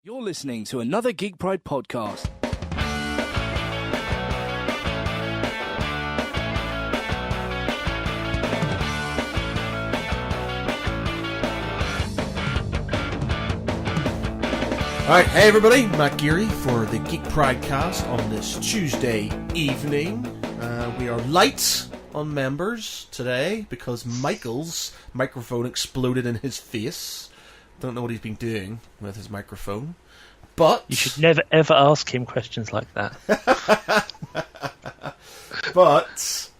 You're listening to another Geek Pride podcast. Alright, hey everybody, Matt Geary for the Geek Pride cast on this Tuesday evening. We are light on members today because Michael's microphone exploded in his face. Don't know what he's been doing with his microphone, but... You should never ever ask him questions like that. But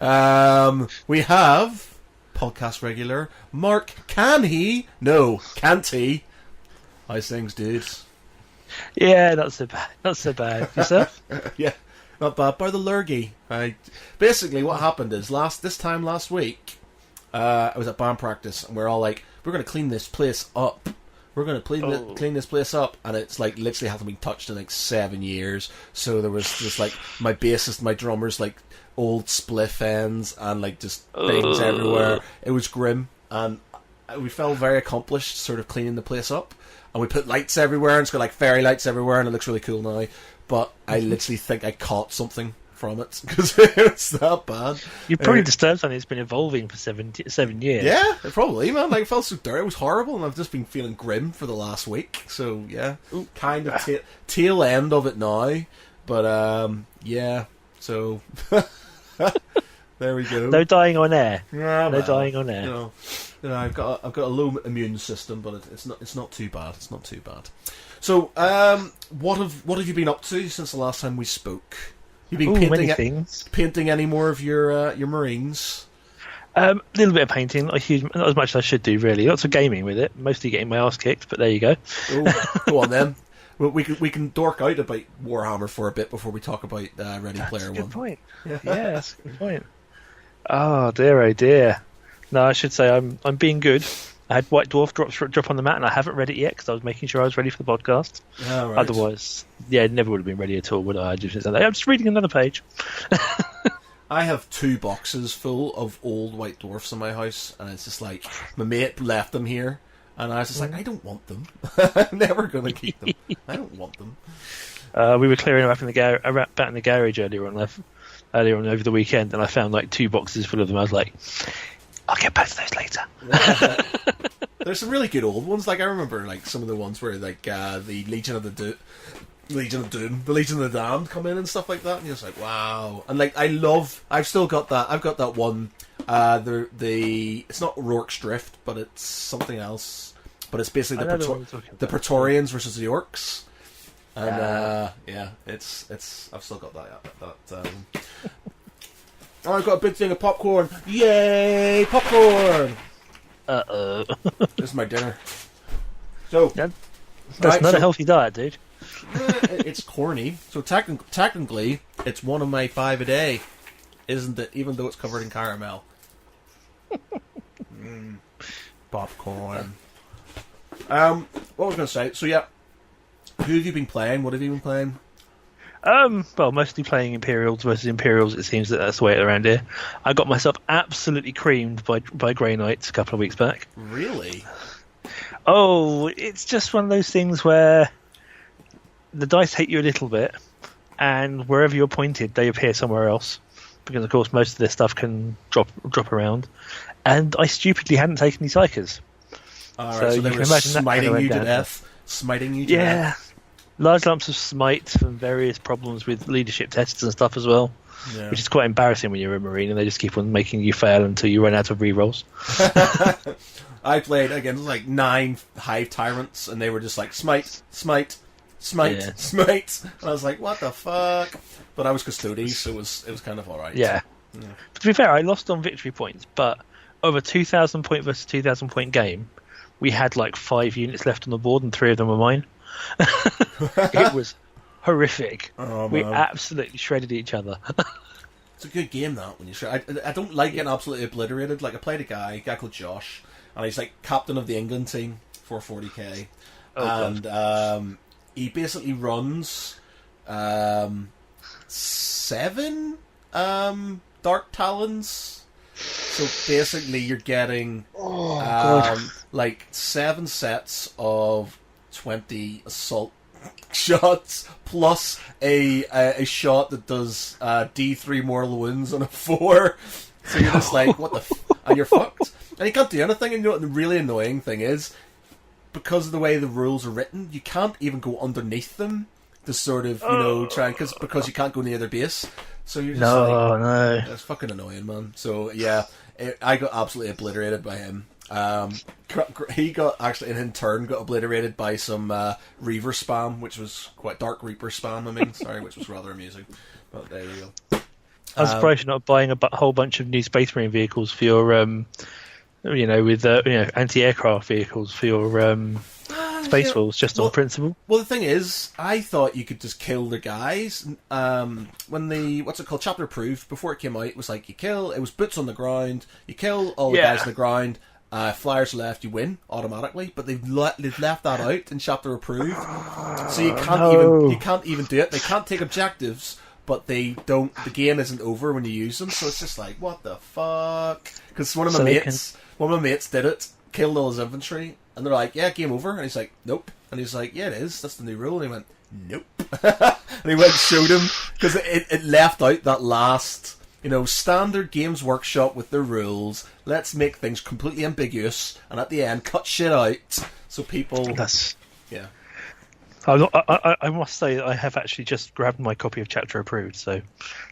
we have podcast regular Mark. Can he? No, can't he? How's things, dudes? Yeah, not so bad. Not so bad. Yourself? Yeah, not bad. By the lurgy. Basically, what happened is this time last week, I was at band practice, and we're all like, we're going to clean this place up. We're going to clean this place up, and it's like literally hasn't been touched in like 7 years. So there was just like my bassist, my drummers, like old spliff ends, and like just things everywhere. It was grim, and we felt very accomplished, sort of cleaning the place up. And we put lights everywhere, and it's got like fairy lights everywhere, and it looks really cool now. But I literally think I caught something from it because it's that bad. You probably disturbed something that's been evolving for 7 years. Yeah, probably, man. Like, it felt so dirty. It was horrible, and I've just been feeling grim for the last week. So yeah, kind of tail end of it now. But yeah, so there we go. No dying on air. Yeah, no dying on air. You know, I've got a low immune system, but it's not too bad. It's not too bad. So, what have you been up to since the last time we spoke? You've been painting any more of your Marines? A little bit of painting, not as much as I should do, really. Lots of gaming with it, mostly getting my ass kicked. But there you go. Go on then. We can dork out about Warhammer for a bit before we talk about Ready Player One. Good point. Yeah, that's a good point. Oh dear. No, I should say I'm being good. I had White Dwarf drop on the mat, and I haven't read it yet because I was making sure I was ready for the podcast. Oh, right. Otherwise, it never would have been ready at all, would I? I'm just reading another page. I have 2 boxes full of old White Dwarfs in my house, and it's just like my mate left them here, and I was just like, I don't want them. I'm never going to keep them. I don't want them. We were clearing up in the garage earlier on over the weekend, and I found like 2 boxes full of them. I was like, I'll get back to those later. There's some really good old ones. Like I remember, like some of the ones where like the Legion of Doom, the Legion of the Damned come in and stuff like that, and you're just like, wow. And like I've still got that. I've got that one. It's not Rourke's Drift, but it's something else. But it's basically the Praetorians versus the Orcs. And it's I've still got that. Oh, I've got a big thing of popcorn. Yay, popcorn! Uh-oh. This is my dinner. So that's not a healthy diet, dude. It's corny. So technically, it's one of my 5 a day, isn't it? Even though it's covered in caramel. Popcorn. What was I going to say? So yeah, who have you been playing? What have you been playing? Well, mostly playing Imperials versus Imperials. It seems that's the way around here. I got myself absolutely creamed by Grey Knights a couple of weeks back. Really? Oh, it's just one of those things where the dice hate you a little bit, and wherever you're pointed, they appear somewhere else. Because of course, most of this stuff can drop around. And I stupidly hadn't taken any psychers. So they were smiting you to death. Smiting you to death. Large lumps of smite from various problems with leadership tests and stuff as well, which is quite embarrassing when you're a Marine and they just keep on making you fail until you run out of rerolls. I played against like 9 Hive Tyrants, and they were just like smite. And I was like, what the fuck? But I was Custodes, so it was kind of alright. Yeah. But to be fair, I lost on victory points, but over 2,000 point versus 2,000 point game, we had like 5 units left on the board, and 3 of them were mine. It was horrific. We absolutely shredded each other. It's a good game, that, when you shred. I don't like getting absolutely obliterated. Like, I played a guy called Josh, and he's like captain of the England team for 40k, and he basically runs 7 Dark Talons. So basically, you're getting like 7 sets of 20 assault shots plus a shot that does D3 mortal wounds on a 4. So you're just like, what the and you're fucked. And you can't do anything. And you know what the really annoying thing is? Because of the way the rules are written, you can't even go underneath them to sort of, try because you can't go near their base. So you're just no. That's fucking annoying, man. So yeah, I got absolutely obliterated by him. He got actually in turn got obliterated by some Reaver spam, which was quite Dark Reaper spam. Sorry, which was rather amusing. But there you go. I'm surprised you're not buying a whole bunch of new Space Marine vehicles for your, with anti-aircraft vehicles for your Space Wolves, just on principle. Well, the thing is, I thought you could just kill the guys. When the chapter approved before it came out, it was like it was boots on the ground. You kill all the guys on the ground. Flyers left, you win automatically. But they've left that out in chapter approved, so you can't even do it. They can't take objectives. But they don't. The game isn't over when you use them, so it's just like, what the fuck? Because one of my mates did it, killed all his infantry, and they're like, "Yeah, game over." And he's like, "Nope." And he's like, "Yeah, it is. That's the new rule." And he went, "Nope." And he went and showed him because it left out that last, standard Games Workshop with their rules. Let's make things completely ambiguous, and at the end, cut shit out so people. Yeah. I must say that I have actually just grabbed my copy of Chapter Approved, so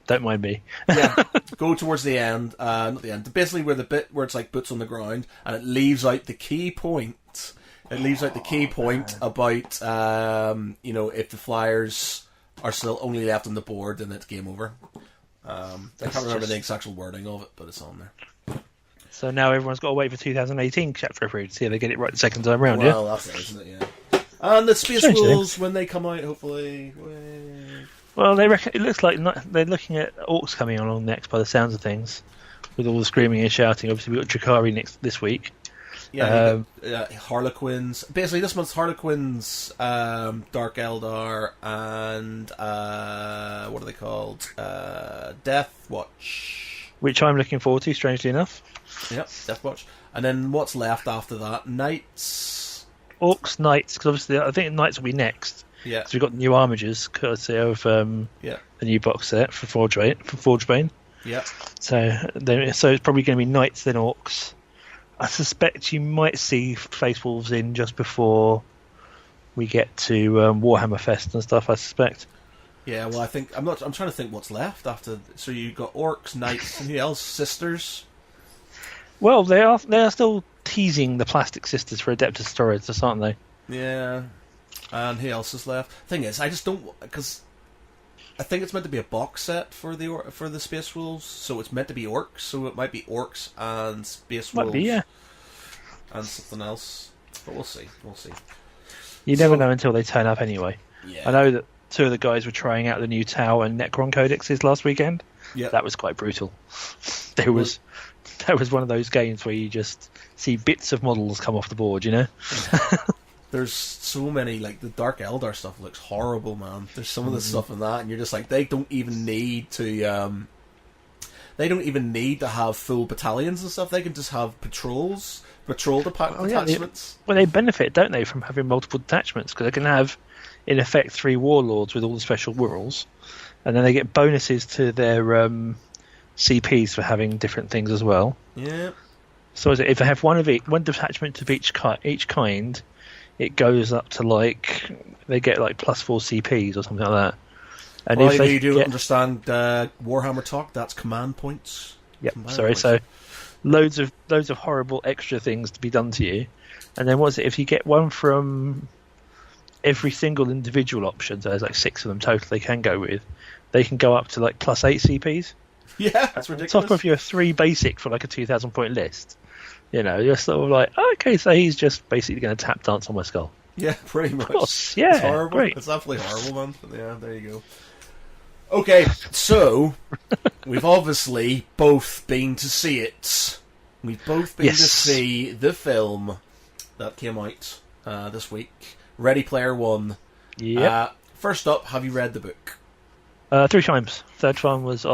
don't mind me. Yeah, go towards the end, not the end, basically where the bit where it's like boots on the ground, and it leaves out the key point. It leaves out the key point about, if the flyers are still only left on the board, then it's game over. I can't remember the exact wording of it, but it's on there. So now everyone's got to wait for 2018 Chapter Approved to see if they get it right the second time round, Well, that's it, isn't it? Yeah. And the Space Wolves, when they come out, hopefully. Well, they reckon it looks like they're looking at Orcs coming along next, by the sounds of things, with all the screaming and shouting. Obviously, we've got Drakari this week. Yeah, Harlequins. Basically, this month's Harlequins, Dark Eldar, and what are they called? Death Watch. Which I'm looking forward to, strangely enough. Yep, Death Watch. And then what's left after that? Knights. Orcs, Knights, because obviously I think Knights will be next. Yeah. Because we've got new armigers, courtesy of the new box set for Forgebane. Yeah. So it's probably going to be Knights, then Orcs. I suspect you might see Face Wolves in just before we get to Warhammer Fest and stuff, I suspect. Yeah, well, I'm trying to think what's left after. So you've got Orcs, Knights, and who else? Sisters? Well, they are still teasing the Plastic Sisters for Adeptus Sororitas, aren't they? Yeah. And who else is left? Thing is, I just don't, because I think it's meant to be a box set for the Space Wolves, so it's meant to be Orcs, so it might be Orcs and Space Wolves. Might be, yeah. And something else. But we'll see. You never know until they turn up anyway. Yeah. I know that two of the guys were trying out the new Tau and Necron codexes last weekend. Yeah. That was quite brutal. That was one of those games where you just see bits of models come off the board, There's so many, like the Dark Eldar stuff looks horrible, man. There's some of the stuff in that, and you're just like, they don't even need to have full battalions and stuff. They can just have patrol detachments. Well, they benefit, don't they, from having multiple detachments, because they can have, in effect, 3 warlords with all the special rules, and then they get bonuses to their CPs for having different things as well. Yeah. So if they have one detachment of each kind, it goes up to they get +4 CPs or something like that. And if you do understand Warhammer talk, that's command points. Yep. So loads of horrible extra things to be done to you, and then if you get one from every single individual option, so there's 6 of them total they can go with, they can go up to +8 CPs. Yeah, that's ridiculous. Top of your 3 basic for a 2,000 point list. You're sort of okay, so he's just basically going to tap dance on my skull. Yeah, pretty much. Of course, yeah, it's horrible. Great. It's absolutely horrible, man. Yeah, there you go. Okay, so we've obviously both been to see it. We've both been to see the film that came out this week, Ready Player One. Yeah. First up, have you read the book? 3 times. Third time was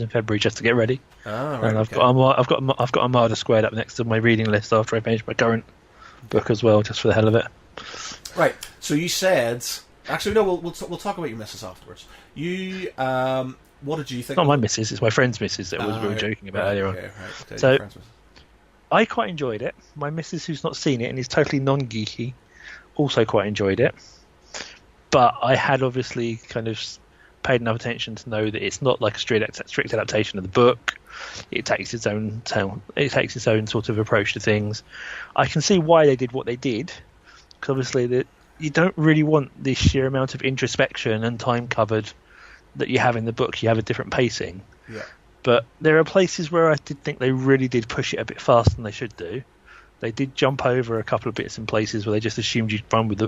in February just to get ready. Ah, right. And I've got Armada squared up next to my reading list after I finished my current book as well, just for the hell of it. Right. So you said Actually, no. We'll talk about your missus afterwards. You, what did you think? Not my missus, it's my friend's missus that we were joking about earlier on. Right. So, I quite enjoyed it. My missus, who's not seen it and is totally non-geeky, also quite enjoyed it. But I had obviously kind of paid enough attention to know that it's not like a strict adaptation of the book. It takes its own sort of approach to things. I can see why they did what they did, because obviously you don't really want this sheer amount of introspection and time covered that you have in the book. You have a different pacing. Yeah. But there are places where I did think they really did push it a bit faster than they should do. They did jump over a couple of bits in places where they just assumed you'd run with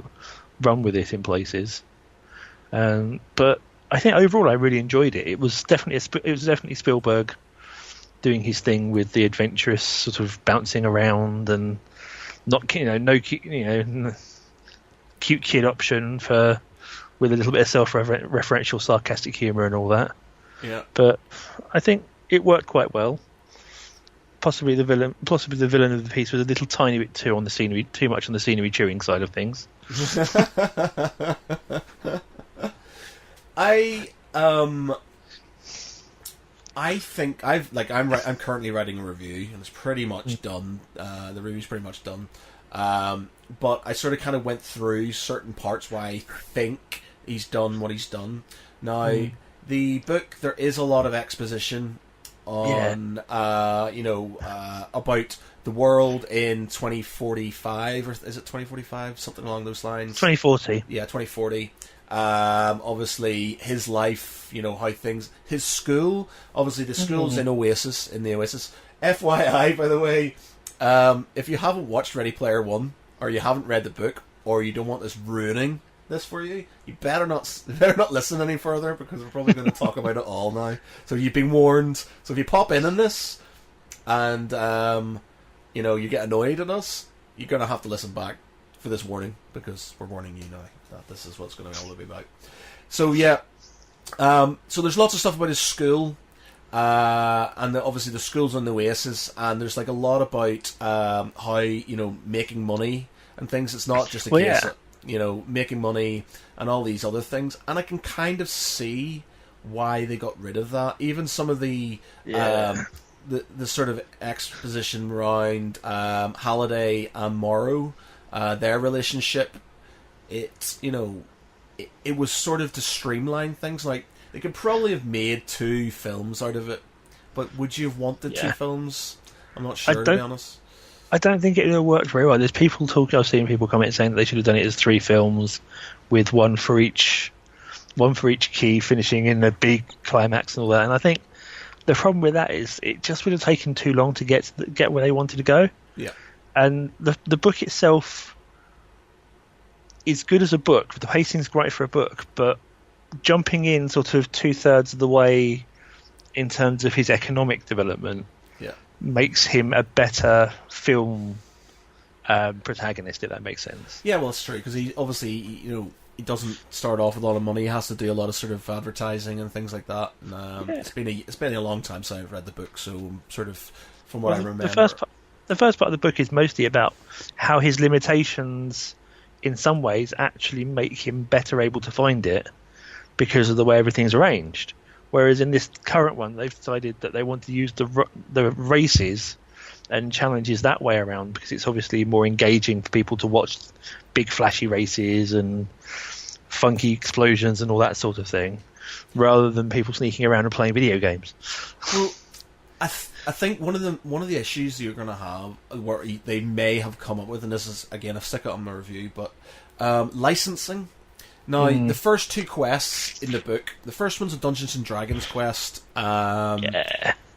it in places. But I think overall I really enjoyed it. It was definitely Spielberg doing his thing with the adventurous sort of bouncing around and not cute kid option with a little bit of self-referential sarcastic humour and all that. Yeah. But I think it worked quite well. Possibly the villain of the piece was a little tiny bit too much on the scenery chewing side of things. I think I'm currently writing a review and it's pretty much done. The review's pretty much done. But I sort of kind of went through certain parts why I think he's done what he's done. Now, the book, there is a lot of exposition on, about the world in 2045, or is it 2045? Something along those lines. 2040. Yeah, 2040. Obviously, his life, how things... His school, obviously the school's in the Oasis. FYI, by the way, if you haven't watched Ready Player One, or you haven't read the book, or you don't want this ruining this for you, you better not listen any further, because we're probably going to talk about it all now. So you've been warned. So if you pop in on this, and you get annoyed at us, you're going to have to listen back for this warning, because we're warning you now that this is what's going to all be about. So yeah, so there's lots of stuff about his school, and obviously the school's on the Oasis, and there's like a lot about how making money and things. It's not just a case of making money and all these other things, and I can kind of see why they got rid of that. Even some of the sort of exposition around Halliday and Morrow, their relationship, it was sort of to streamline things. Like, they could probably have made 2 films out of it, but would you have wanted 2 films? I'm not sure, to be honest. I don't think it would have worked very well. There's people talking. I've seen people comment saying that they should have done it as 3 films, with one for each key, finishing in a big climax and all that. And I think the problem with that is it just would have taken too long to get where they wanted to go. Yeah. And the book itself is good as a book. The pacing's great for a book, but jumping in sort of 2/3 of the way in terms of his economic development makes him a better film protagonist, if that makes sense. Yeah, well, it's true, because he obviously, he doesn't start off with a lot of money. He has to do a lot of sort of advertising and things like that. And, it's been a long time since I've read the book, so sort of from what I remember, the first part of the book is mostly about how his limitations, in some ways, actually make him better able to find it because of the way everything's arranged. Whereas in this current one, they've decided that they want to use the races and challenges that way around, because it's obviously more engaging for people to watch big flashy races and funky explosions and all that sort of thing, rather than people sneaking around and playing video games. Well, I think one of the issues you're going to have, where they may have come up with, and this is, again, I've stuck it on my review, but licensing. Now, the first 2 quests in the book, the first one's a Dungeons and Dragons quest, and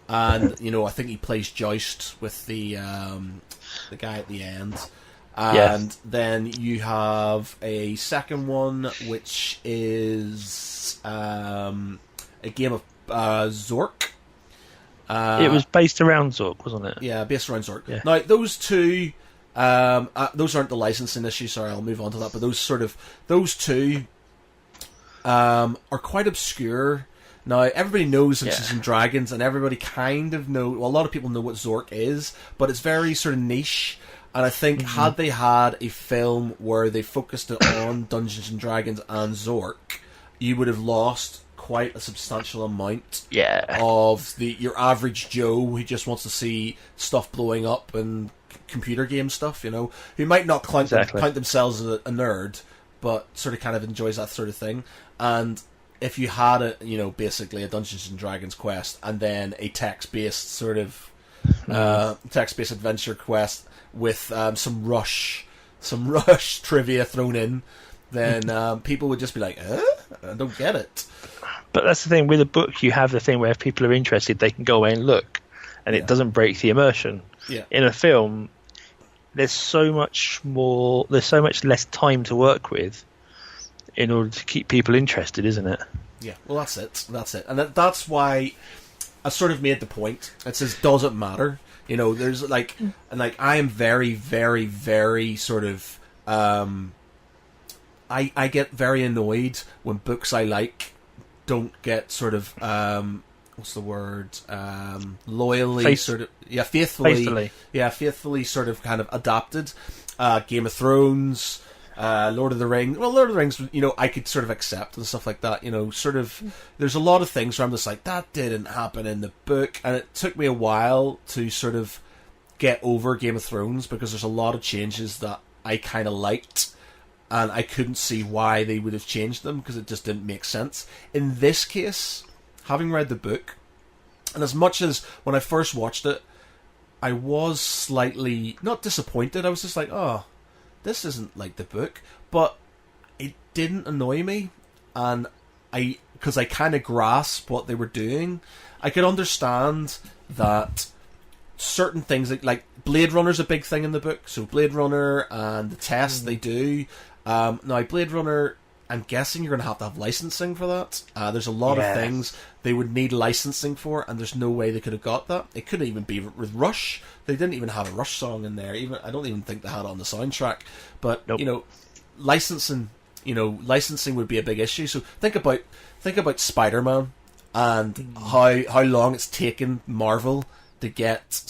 I think he plays Joust with the guy at the end, and then you have a second one which is a game of Zork. It was based around Zork, wasn't it? Yeah, based around Zork. Yeah. Now, those 2. Those aren't the licensing issue. Sorry, I'll move on to that. But those 2 are quite obscure. Now, everybody knows Dungeons and Dragons, and everybody kind of know. Well, a lot of people know what Zork is, but it's very sort of niche. And I think had they had a film where they focused it on Dungeons and Dragons and Zork, you would have lost quite a substantial amount of your average Joe who just wants to see stuff blowing up and computer game stuff, who might not count themselves as a nerd, but sort of kind of enjoys that sort of thing. And if you had basically a Dungeons and Dragons quest and then a text-based sort of text-based adventure quest with some rush trivia thrown in, then people would just be like, I don't get it. But that's the thing, with a book you have the thing where if people are interested they can go away and look, and it doesn't break the immersion. In a film there's so much less time to work with in order to keep people interested, isn't it? Yeah, well that's it. And that's why I sort of made the point. It says, does it matter? There's I am very, very, very sort of I get very annoyed when books I like don't get sort of what's the word? Loyally faithfully sort of kind of adapted. Game of Thrones, Lord of the Rings. Well, Lord of the Rings, I could sort of accept and stuff like that. Sort of. There's a lot of things where I'm just like, that didn't happen in the book, and it took me a while to sort of get over Game of Thrones because there's a lot of changes that I kind of liked, and I couldn't see why they would have changed them because it just didn't make sense. In this case, having read the book, and as much as when I first watched it, I was slightly not disappointed. I was just like, oh, this isn't like the book, but it didn't annoy me, and because I kind of grasped what they were doing. I could understand that certain things like Blade Runner's a big thing in the book, so Blade Runner and the test they do. Now Blade Runner, I'm guessing you're going to have licensing for that. There's a lot of things they would need licensing for, and there's no way they could have got that. It couldn't even be with Rush. They didn't even have a Rush song in there. I don't even think they had it on the soundtrack. But licensing would be a big issue. So think about Spider-Man and how long it's taken Marvel to get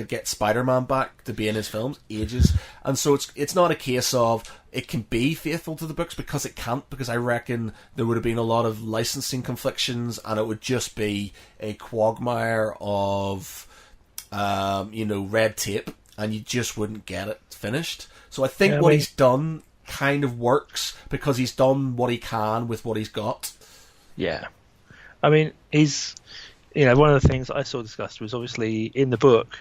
get Spider-Man back to be in his films, ages. And so it's not a case of it can be faithful to the books, because it can't, because I reckon there would have been a lot of licensing conflictions and it would just be a quagmire of red tape, and you just wouldn't get it finished. So I think what he's done kind of works because he's done what he can with what he's got. Yeah. I mean, he's... one of the things I saw discussed was obviously in the book,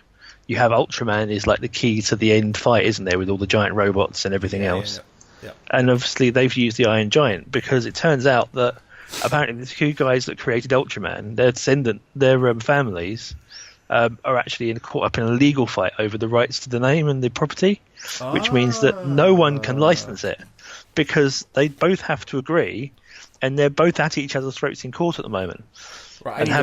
you have Ultraman is like the key to the end fight, isn't there, with all the giant robots and everything else. Yeah. And obviously they've used the Iron Giant because it turns out that apparently the two guys that created Ultraman, their families are actually caught up in a legal fight over the rights to the name and the property, which means that no one can license it because they both have to agree, and they're both at each other's throats in court at the moment. Right, I need to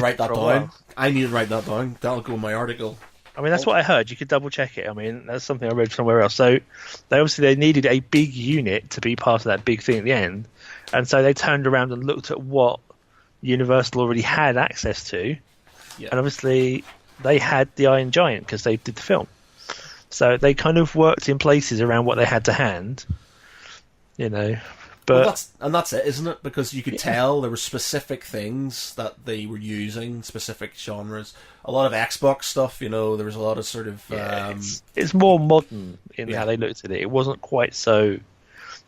write that down. That'll go in my article. I mean, that's what I heard. You could double check it. I mean, that's something I read somewhere else. So they needed a big unit to be part of that big thing at the end, and so they turned around and looked at what Universal already had access to, and obviously they had the Iron Giant because they did the film. So they kind of worked in places around what they had to hand, But that's it, isn't it? Because you could tell there were specific things that they were using, specific genres. A lot of Xbox stuff, there was a lot of sort of... it's more modern in how they looked at it. It wasn't quite so...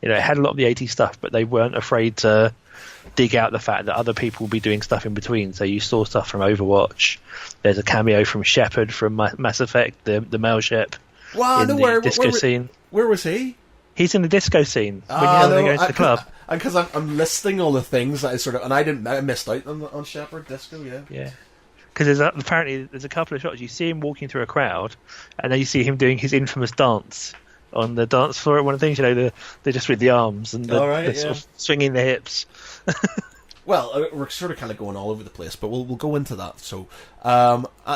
it had a lot of the 80s stuff, but they weren't afraid to dig out the fact that other people will be doing stuff in between. So you saw stuff from Overwatch. There's a cameo from Shepard from Mass Effect, the male Shep, in the disco scene. Where was he? He's in the disco scene when they go to the club. Because I'm listing all the things that I missed out on Shepard disco. Yeah. Because apparently there's a couple of shots. You see him walking through a crowd, and then you see him doing his infamous dance on the dance floor at one of the things. They're just with the arms and sort of swinging the hips. Well, we're sort of kind of going all over the place, but we'll go into that. So,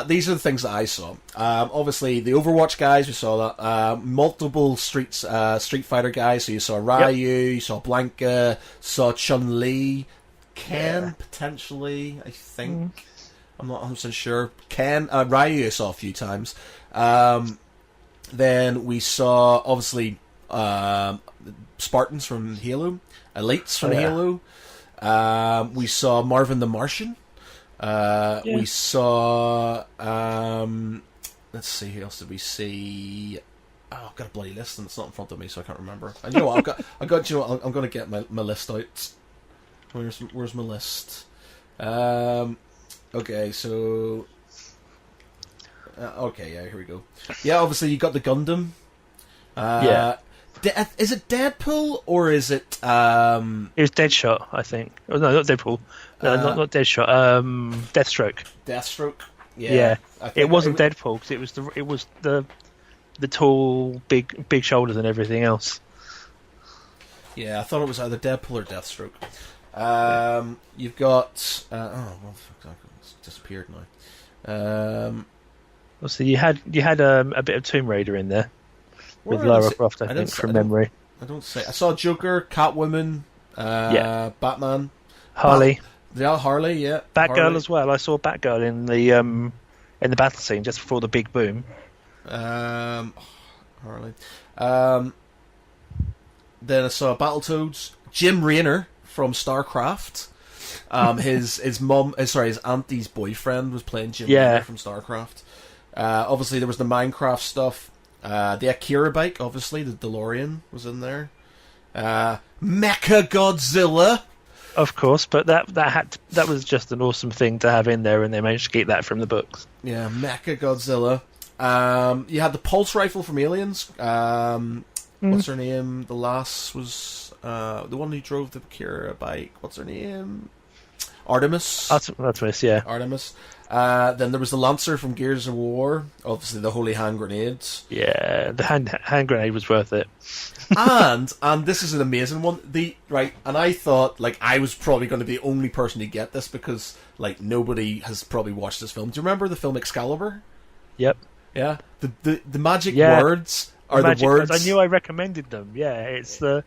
these are the things that I saw. Obviously, the Overwatch guys, we saw that. Multiple Street Fighter guys. So you saw Ryu, you saw Blanca, saw Chun-Li, Ken, potentially, I think. I'm not 100% sure. Ken, Ryu I saw a few times. Then we saw, obviously, Spartans from Halo, Elites from Halo. We saw Marvin the Martian. We saw... let's see, who else did we see? Oh, I've got a bloody list and it's not in front of me, so I can't remember. And you know what? I'm going to get my list out. Where's my list? Okay, so... okay, yeah, here we go. Yeah, obviously you got the Gundam. Is it Deadpool or is it? It was Deadshot, I think. Oh, no, not Deadpool. No, not Deadshot. Deathstroke. Deathstroke. Yeah. It wasn't Deadpool because it was the tall, big shoulders and everything else. Yeah, I thought it was either Deadpool or Deathstroke. You've got it's disappeared now. So you had a bit of Tomb Raider in there with Lara Croft, I think, from memory. I don't say. I saw Joker, Catwoman, Batman, Harley. Harley, yeah. Batgirl Harley. as well. I saw Batgirl in the battle scene just before the big boom. Harley. Then I saw Battletoads, Jim Raynor from StarCraft. His auntie's boyfriend was playing Jim Raynor from StarCraft. Obviously, there was the Minecraft stuff. The Akira bike, obviously, the DeLorean was in there. Mecha Godzilla. Of course, but that was just an awesome thing to have in there, and they managed to keep that from the books. Yeah, Mecha Godzilla. You had the pulse rifle from Aliens. What's her name? The last was the one who drove the Akira bike. What's her name? Artemis. Artemis, yeah. Artemis. Then there was the Lancer from Gears of War. Obviously, the holy hand grenades. Yeah, the hand grenade was worth it. and this is an amazing one. And I thought I was probably going to be the only person to get this because nobody has probably watched this film. Do you remember the film Excalibur? Yep. Yeah. The magic words are the words. I knew I recommended them. Yeah, it's the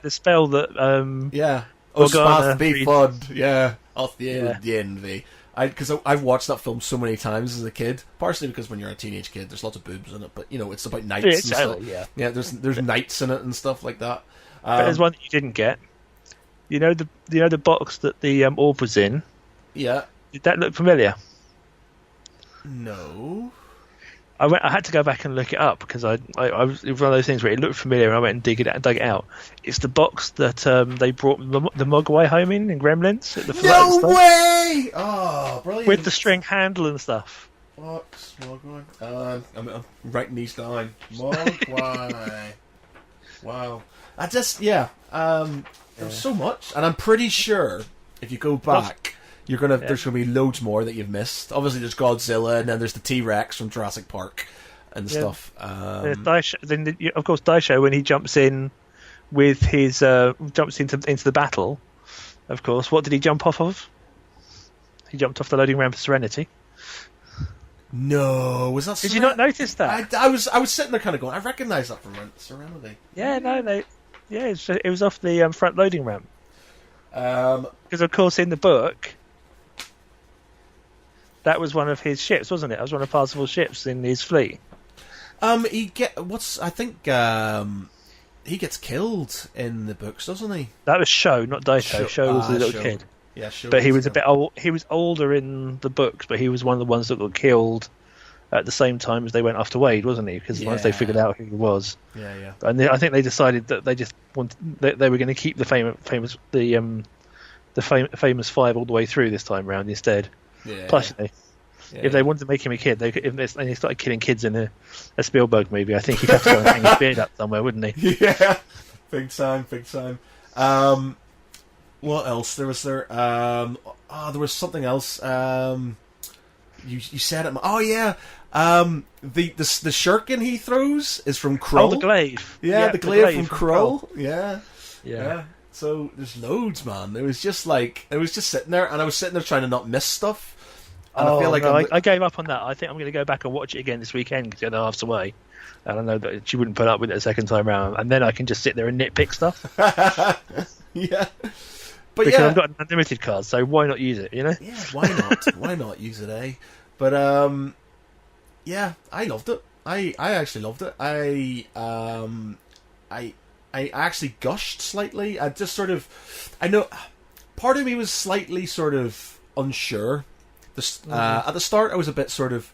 spell that. Yeah. Organa be fud. Yeah. Off the envy. Because I've watched that film so many times as a kid, partially because when you're a teenage kid, there's lots of boobs in it, but it's about knights and stuff. Yeah, there's knights in it and stuff like that. But there's one that you didn't get. You know the box that the orb was in. Yeah. Did that look familiar? No. I had to go back and look it up because it was one of those things where it looked familiar and I went and dug it out. It's the box that they brought the Mogwai home in Gremlins. At the no way! Oh, brilliant. With the string handle and stuff. Box, Mogwai. I'm writing these down. Mogwai. Wow. There's so much. And I'm pretty sure if you go back... There's gonna be loads more that you've missed. Obviously, there's Godzilla, and then there's the T-Rex from Jurassic Park, and stuff. Then, of course, Daisho when he jumps in with his jumps into the battle. Of course, what did he jump off of? He jumped off the loading ramp of Serenity. No, was that? Did you not notice that? I was sitting there kind of going, I recognise that from Serenity. Yeah, no, it was off the front loading ramp. Because of course, in the book. That was one of his ships, wasn't it? That was one of Parsifal's ships in his fleet. He gets killed in the books, doesn't he? That was Sho, not Daito. Sho was the little kid. Yeah, Sho. But he was a bit old. He was older in the books, but he was one of the ones that got killed at the same time as they went after Wade, wasn't he? Because once they figured out who he was. Yeah. And I think they decided that they just they were going to keep the famous five all the way through this time round instead. Yeah. Plus, if they wanted to make him a kid, if they started killing kids in a Spielberg movie, I think he'd have to go and hang his beard up somewhere, wouldn't he? Yeah, big time. What else? There was there was something else. You said it. Oh yeah. The shuriken he throws is from Krull. Oh, the glaive. Yeah, the glaive from Krull. Yeah. So there's loads, man. It was just sitting there, and I was sitting there trying to not miss stuff. And I feel like I gave up on that. I think I'm going to go back and watch it again this weekend because the other half's away. And I know that she wouldn't put up with it a second time round. And then I can just sit there and nitpick stuff. Yeah. But because I've got an unlimited card, so why not use it, Yeah, why not? Why not use it, eh? But, yeah, I loved it. I actually loved it. I actually gushed slightly. I just sort of, I know, part of me was slightly sort of unsure. At the start, I was a bit sort of,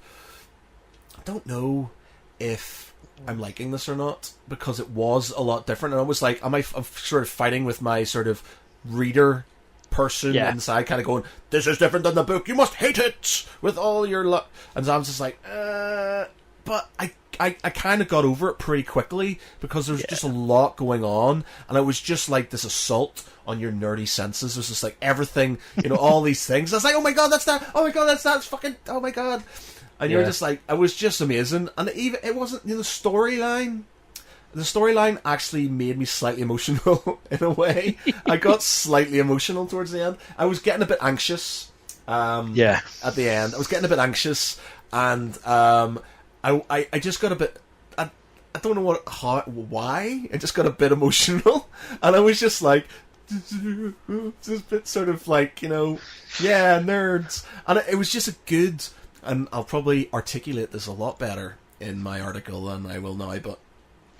I don't know if I'm liking this or not, because it was a lot different, and I was like, I'm sort of fighting with my sort of reader person inside, kind of going, this is different than the book, you must hate it with all your luck. And so I was just like, but I kind of got over it pretty quickly, because there's just a lot going on, and it was just like this assault on your nerdy senses. It was just like everything, all these things. I was like, oh my god, that's that! Oh my god, that's that! It's fucking, oh my god! And you were just like, it was just amazing. And even, it wasn't, the storyline. The storyline actually made me slightly emotional in a way. I got slightly emotional towards the end. I was getting a bit anxious. At the end, I was getting a bit anxious, and I just got a bit. I don't know why. I just got a bit emotional, and I was just like, just a bit sort of like, nerds, and it was just a good. And I'll probably articulate this a lot better in my article than I will now, but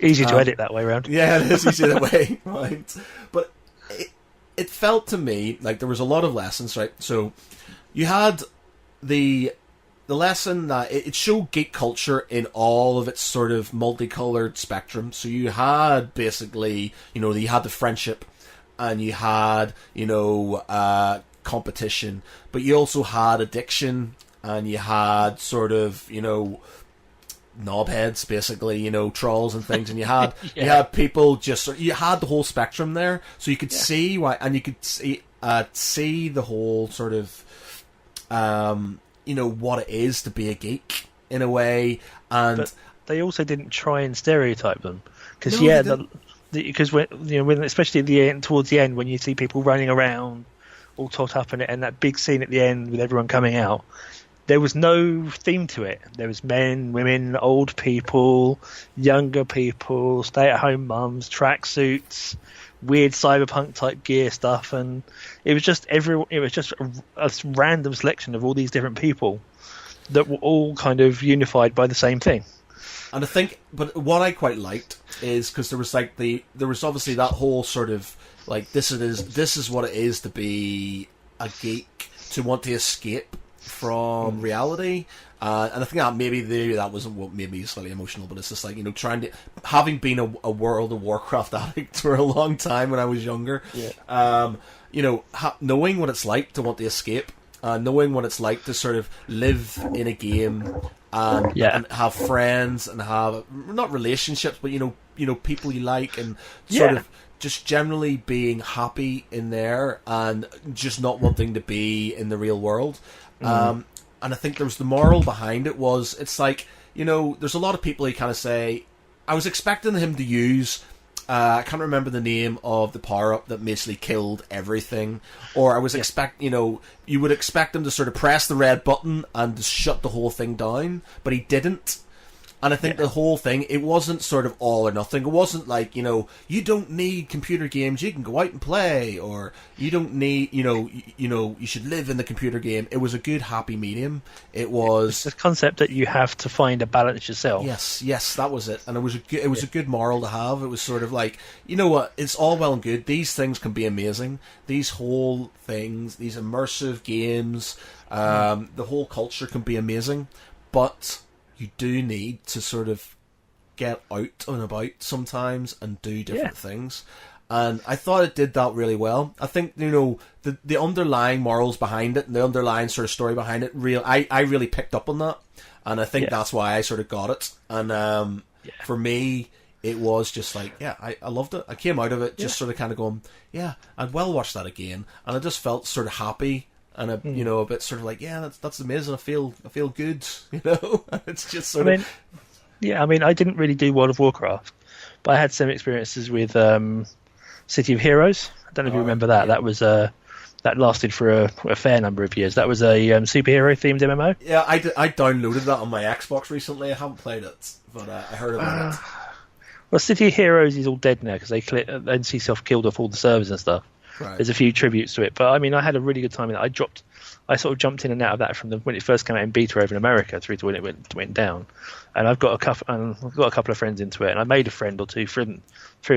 easy to edit that way around. Yeah, it is easy that way, right? But it felt to me like there was a lot of lessons, right? So you had the lesson that it showed geek culture in all of its sort of multicolored spectrum. So you had basically, you had the friendship, and you had, competition, but you also had addiction, and you had sort of, knobheads, basically, trolls and things, and you had you had people just, you had the whole spectrum there, so you could see why, and you could see the whole sort of, what it is to be a geek in a way, and but they also didn't try and stereotype them, because because when especially at the end, towards the end, when you see people running around all tot up in it, and that big scene at the end with everyone coming out. There was no theme to it. There was men, women, old people, younger people, stay-at-home mums, tracksuits, weird cyberpunk type gear stuff, and it was just a random selection of all these different people that were all kind of unified by the same thing. And I think, but what I quite liked is because there was obviously that whole sort of like this is what it is to be a geek, to want to escape from reality, and I think that maybe that wasn't what made me slightly emotional, but it's just like, having been a World of Warcraft addict for a long time when I was younger, knowing what it's like to want to escape, knowing what it's like to sort of live in a game and have friends and have not relationships, but people you like, and sort of just generally being happy in there and just not wanting to be in the real world. And I think there was the moral behind it was, it's like, there's a lot of people who kind of say, I was expecting him to use, I can't remember the name of the power-up that basically killed everything, or I was you would expect him to sort of press the red button and just shut the whole thing down, but he didn't. And I think the whole thing, it wasn't sort of all or nothing. It wasn't like, you don't need computer games, you can go out and play, or you don't need, you should live in the computer game. It was a good, happy medium. It was the concept that you have to find a balance yourself. Yes, that was it. And it was a good moral to have. It was sort of like, you know what, it's all well and good. These things can be amazing. These whole things, these immersive games, the whole culture can be amazing, but you do need to sort of get out and about sometimes and do different things. And I thought it did that really well. I think, the underlying morals behind it and the underlying sort of story behind it, I really picked up on that. And I think that's why I sort of got it. And for me, it was just like, I loved it. I came out of it just sort of kind of going, I'd well watch that again. And I just felt sort of happy. And a bit sort of like, that's amazing. I feel good, It's just sort of. I didn't really do World of Warcraft, but I had some experiences with City of Heroes. I don't know if you remember that. That was that lasted for a fair number of years. That was a superhero themed MMO. Yeah, I downloaded that on my Xbox recently. I haven't played it, but I heard about it. Well, City of Heroes is all dead now because they NC Soft killed off all the servers and stuff. Right. There's a few tributes to it, but I mean, I had a really good time in it. I sort of jumped in and out of that from when it first came out in beta over in America through to when it went down, and I've got a couple of friends into it, and I made a friend or two through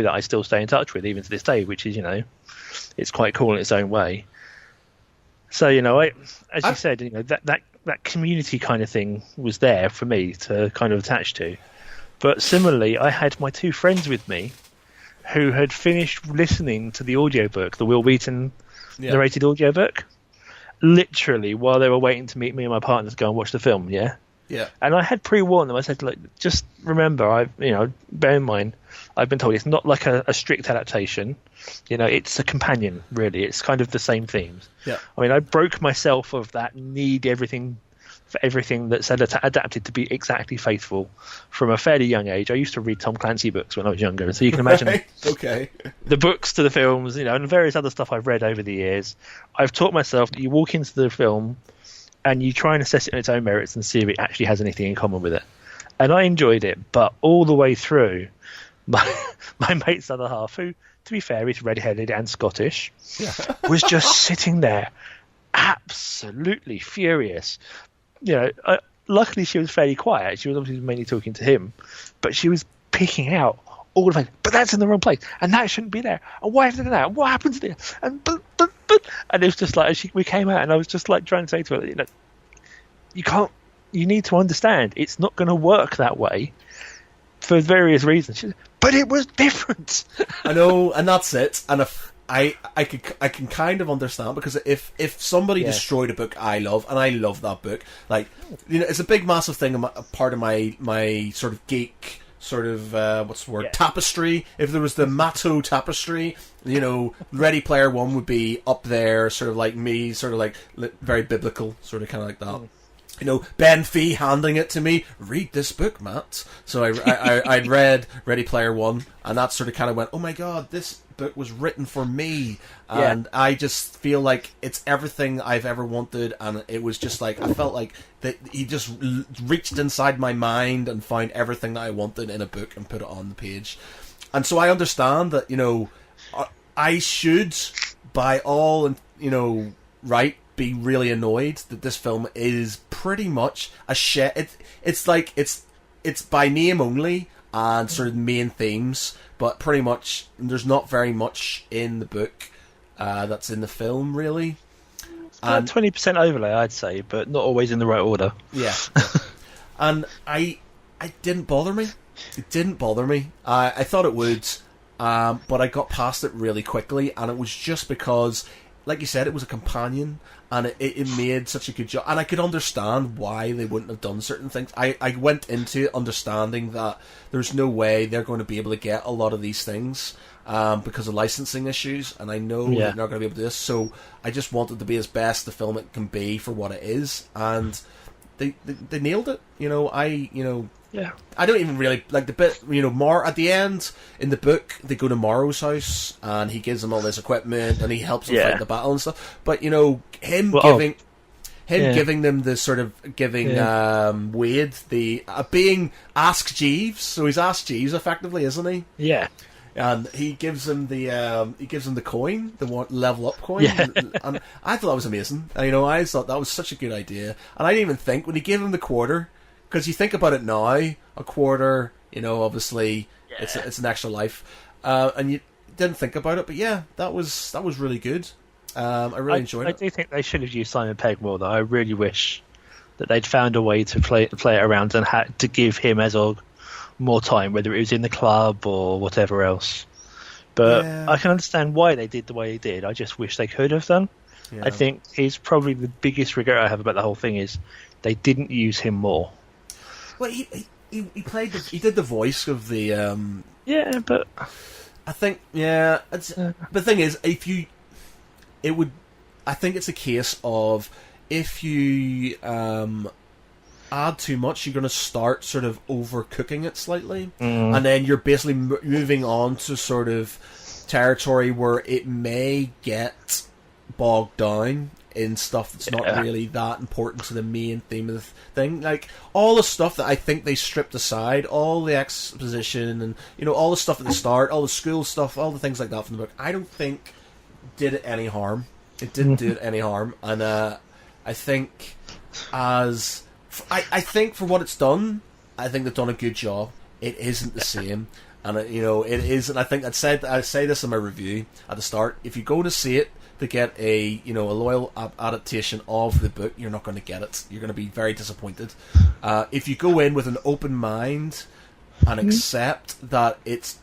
that I still stay in touch with even to this day, which is, it's quite cool in its own way. So, as you said, that community kind of thing was there for me to kind of attach to. But similarly, I had my two friends with me who had finished listening to the audiobook, the Will Wheaton narrated audiobook, literally while they were waiting to meet me and my partner to go and watch the film, yeah? Yeah. And I had pre-warned them. I said, look, just remember, bear in mind, I've been told it's not like a strict adaptation. It's a companion, really. It's kind of the same themes. Yeah. I mean, I broke myself of that need for everything that's adapted to be exactly faithful from a fairly young age. I used to read Tom Clancy books when I was younger, so you can imagine okay. the books to the films, and various other stuff I've read over the years. I've taught myself that you walk into the film and you try and assess it on its own merits and see if it actually has anything in common with it. And I enjoyed it, but all the way through, my mate's other half, who, to be fair, is red-headed and Scottish, was just sitting there absolutely furious. Luckily she was fairly quiet. She was obviously mainly talking to him, but she was picking out all of it. But that's in the wrong place, and that shouldn't be there. And why is it there? And what happens there? And and it was just like we came out, and I was just like trying to say to her, you can't. You need to understand it's not going to work that way for various reasons. She said, but it was different. I know, and that's it. And if I can kind of understand, because if somebody destroyed a book I love, and I love that book, it's a big massive thing, a part of my sort of geek sort of what's the word, tapestry. If there was the Matto tapestry, Ready Player One would be up there, sort of like me, sort of like very biblical, sort of kind of like that. Ben Fee handing it to me, read this book, Matt. So I'd read Ready Player One, and that sort of kind of went, oh my god, this book was written for me. And I just feel like it's everything I've ever wanted, and it was just like, I felt like that he just reached inside my mind and found everything that I wanted in a book and put it on the page. And so I understand that, I should, by all, right, be really annoyed that this film is pretty much a shit. It's like it's by name only and sort of main themes, but pretty much there's not very much in the book that's in the film, really. And 20% overlay, I'd say, but not always in the right order. Yeah. And I didn't bother me. It didn't bother me. I thought it would, but I got past it really quickly, and it was just because, like you said, it was a companion, and it made such a good job. And I could understand why they wouldn't have done certain things. I went into it understanding that there's no way they're going to be able to get a lot of these things because of licensing issues, and I know they're not going to be able to do this. So I just wanted to be as best the film it can be for what it is, and they nailed it. I don't even really like the bit, Mar at the end in the book. They go to Morrow's house and he gives them all this equipment and he helps them fight the battle and stuff. But him giving them the sort of giving Wade the being Ask Jeeves. So he's Ask Jeeves effectively, isn't he? Yeah. And he gives him the coin, the level up coin, and I thought that was amazing. And, I thought that was such a good idea. And I didn't even think when he gave him the quarter. Because you think about it now, a quarter, obviously it's an extra life, and you didn't think about it, but that was really good. I really enjoyed it. I do think they should have used Simon Pegg more, though. I really wish that they'd found a way to play it around and had to give him Ezog more time, whether it was in the club or whatever else. But I can understand why they did the way they did. I just wish they could have done. Yeah. I think it's probably the biggest regret I have about the whole thing is they didn't use him more. Well, he played he did the voice of the but I think the thing is, I think it's a case of if you add too much, you're going to start sort of overcooking it slightly, and then you're basically moving on to sort of territory where it may get bogged down in stuff that's not really that important to the main theme of the thing. Like, all the stuff that I think they stripped aside, all the exposition and, all the stuff at the start, all the school stuff, all the things like that from the book, I don't think did it any harm. It didn't do it any harm, and I think I think for what it's done, I think they've done a good job. It isn't the same, and it is. And I think I say this in my review at the start. If you go to see it to get a loyal adaptation of the book, you're not going to get it. You're going to be very disappointed. If you go in with an open mind and accept that it's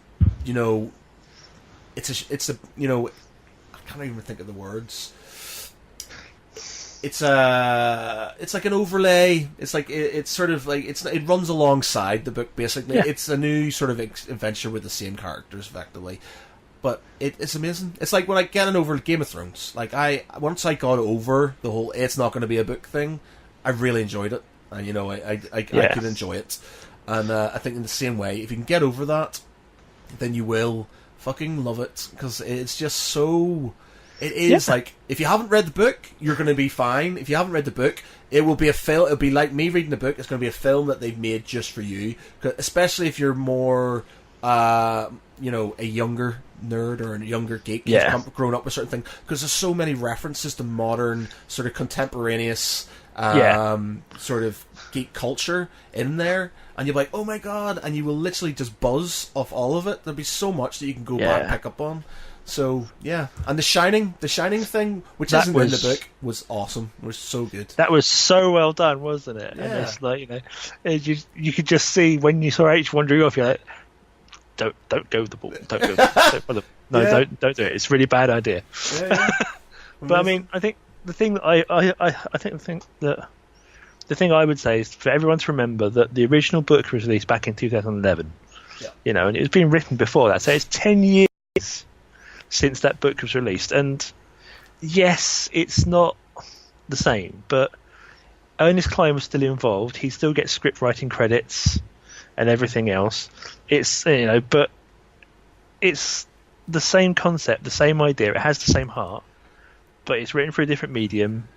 it's a I can't even think of the words. It's like an overlay. It's like it's sort of like it runs alongside the book basically. Yeah. It's a new sort of adventure with the same characters effectively, but it's amazing. It's like when I get over Game of Thrones. Like once I got over the whole it's not going to be a book thing, I really enjoyed it, and I could enjoy it, and I think in the same way, if you can get over that, then you will fucking love it because it's just so. It is like if you haven't read the book, you're going to be fine. If you haven't read the book, it will be a film. It'll be like me reading the book. It's going to be a film that they've made just for you, especially if you're more, a younger nerd or a younger geek who's grown up with certain things. Because there's so many references to modern, sort of contemporaneous, sort of geek culture in there, and you're like, oh my god, and you will literally just buzz off all of it. There'll be so much that you can go back and pick up on. So yeah, and the Shining thing, which isn't in the book, was awesome. It was so good. That was so well done, wasn't it? Yeah. And it's like you could just see when you saw H wandering off, you're like, don't go with the ball, don't go. Don't do it. It's a really bad idea. Yeah. But I mean, I think the thing that the thing I would say is for everyone to remember that the original book was released back in 2011. Yeah. And it was being written before that, so it's 10 years since that book was released, and yes, it's not the same, but Ernest Cline was still involved. He still gets script writing credits and everything else. It's but it's the same concept, the same idea. It has the same heart, but it's written for a different medium,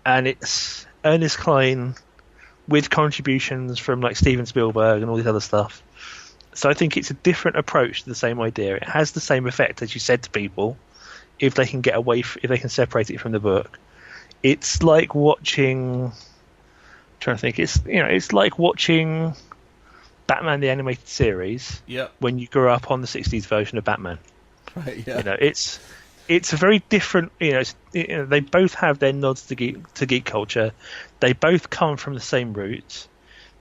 and it's Ernest Cline with contributions from like Steven Spielberg and all this other stuff. So I think it's a different approach to the same idea. It has the same effect, as you said to people, if they can get away, if they can separate it from the book. It's like watching. It's like watching Batman the Animated Series. Yeah. When you grew up on the '60s version of Batman. Right. Yeah. It's a very different. They both have their nods to geek culture. They both come from the same roots.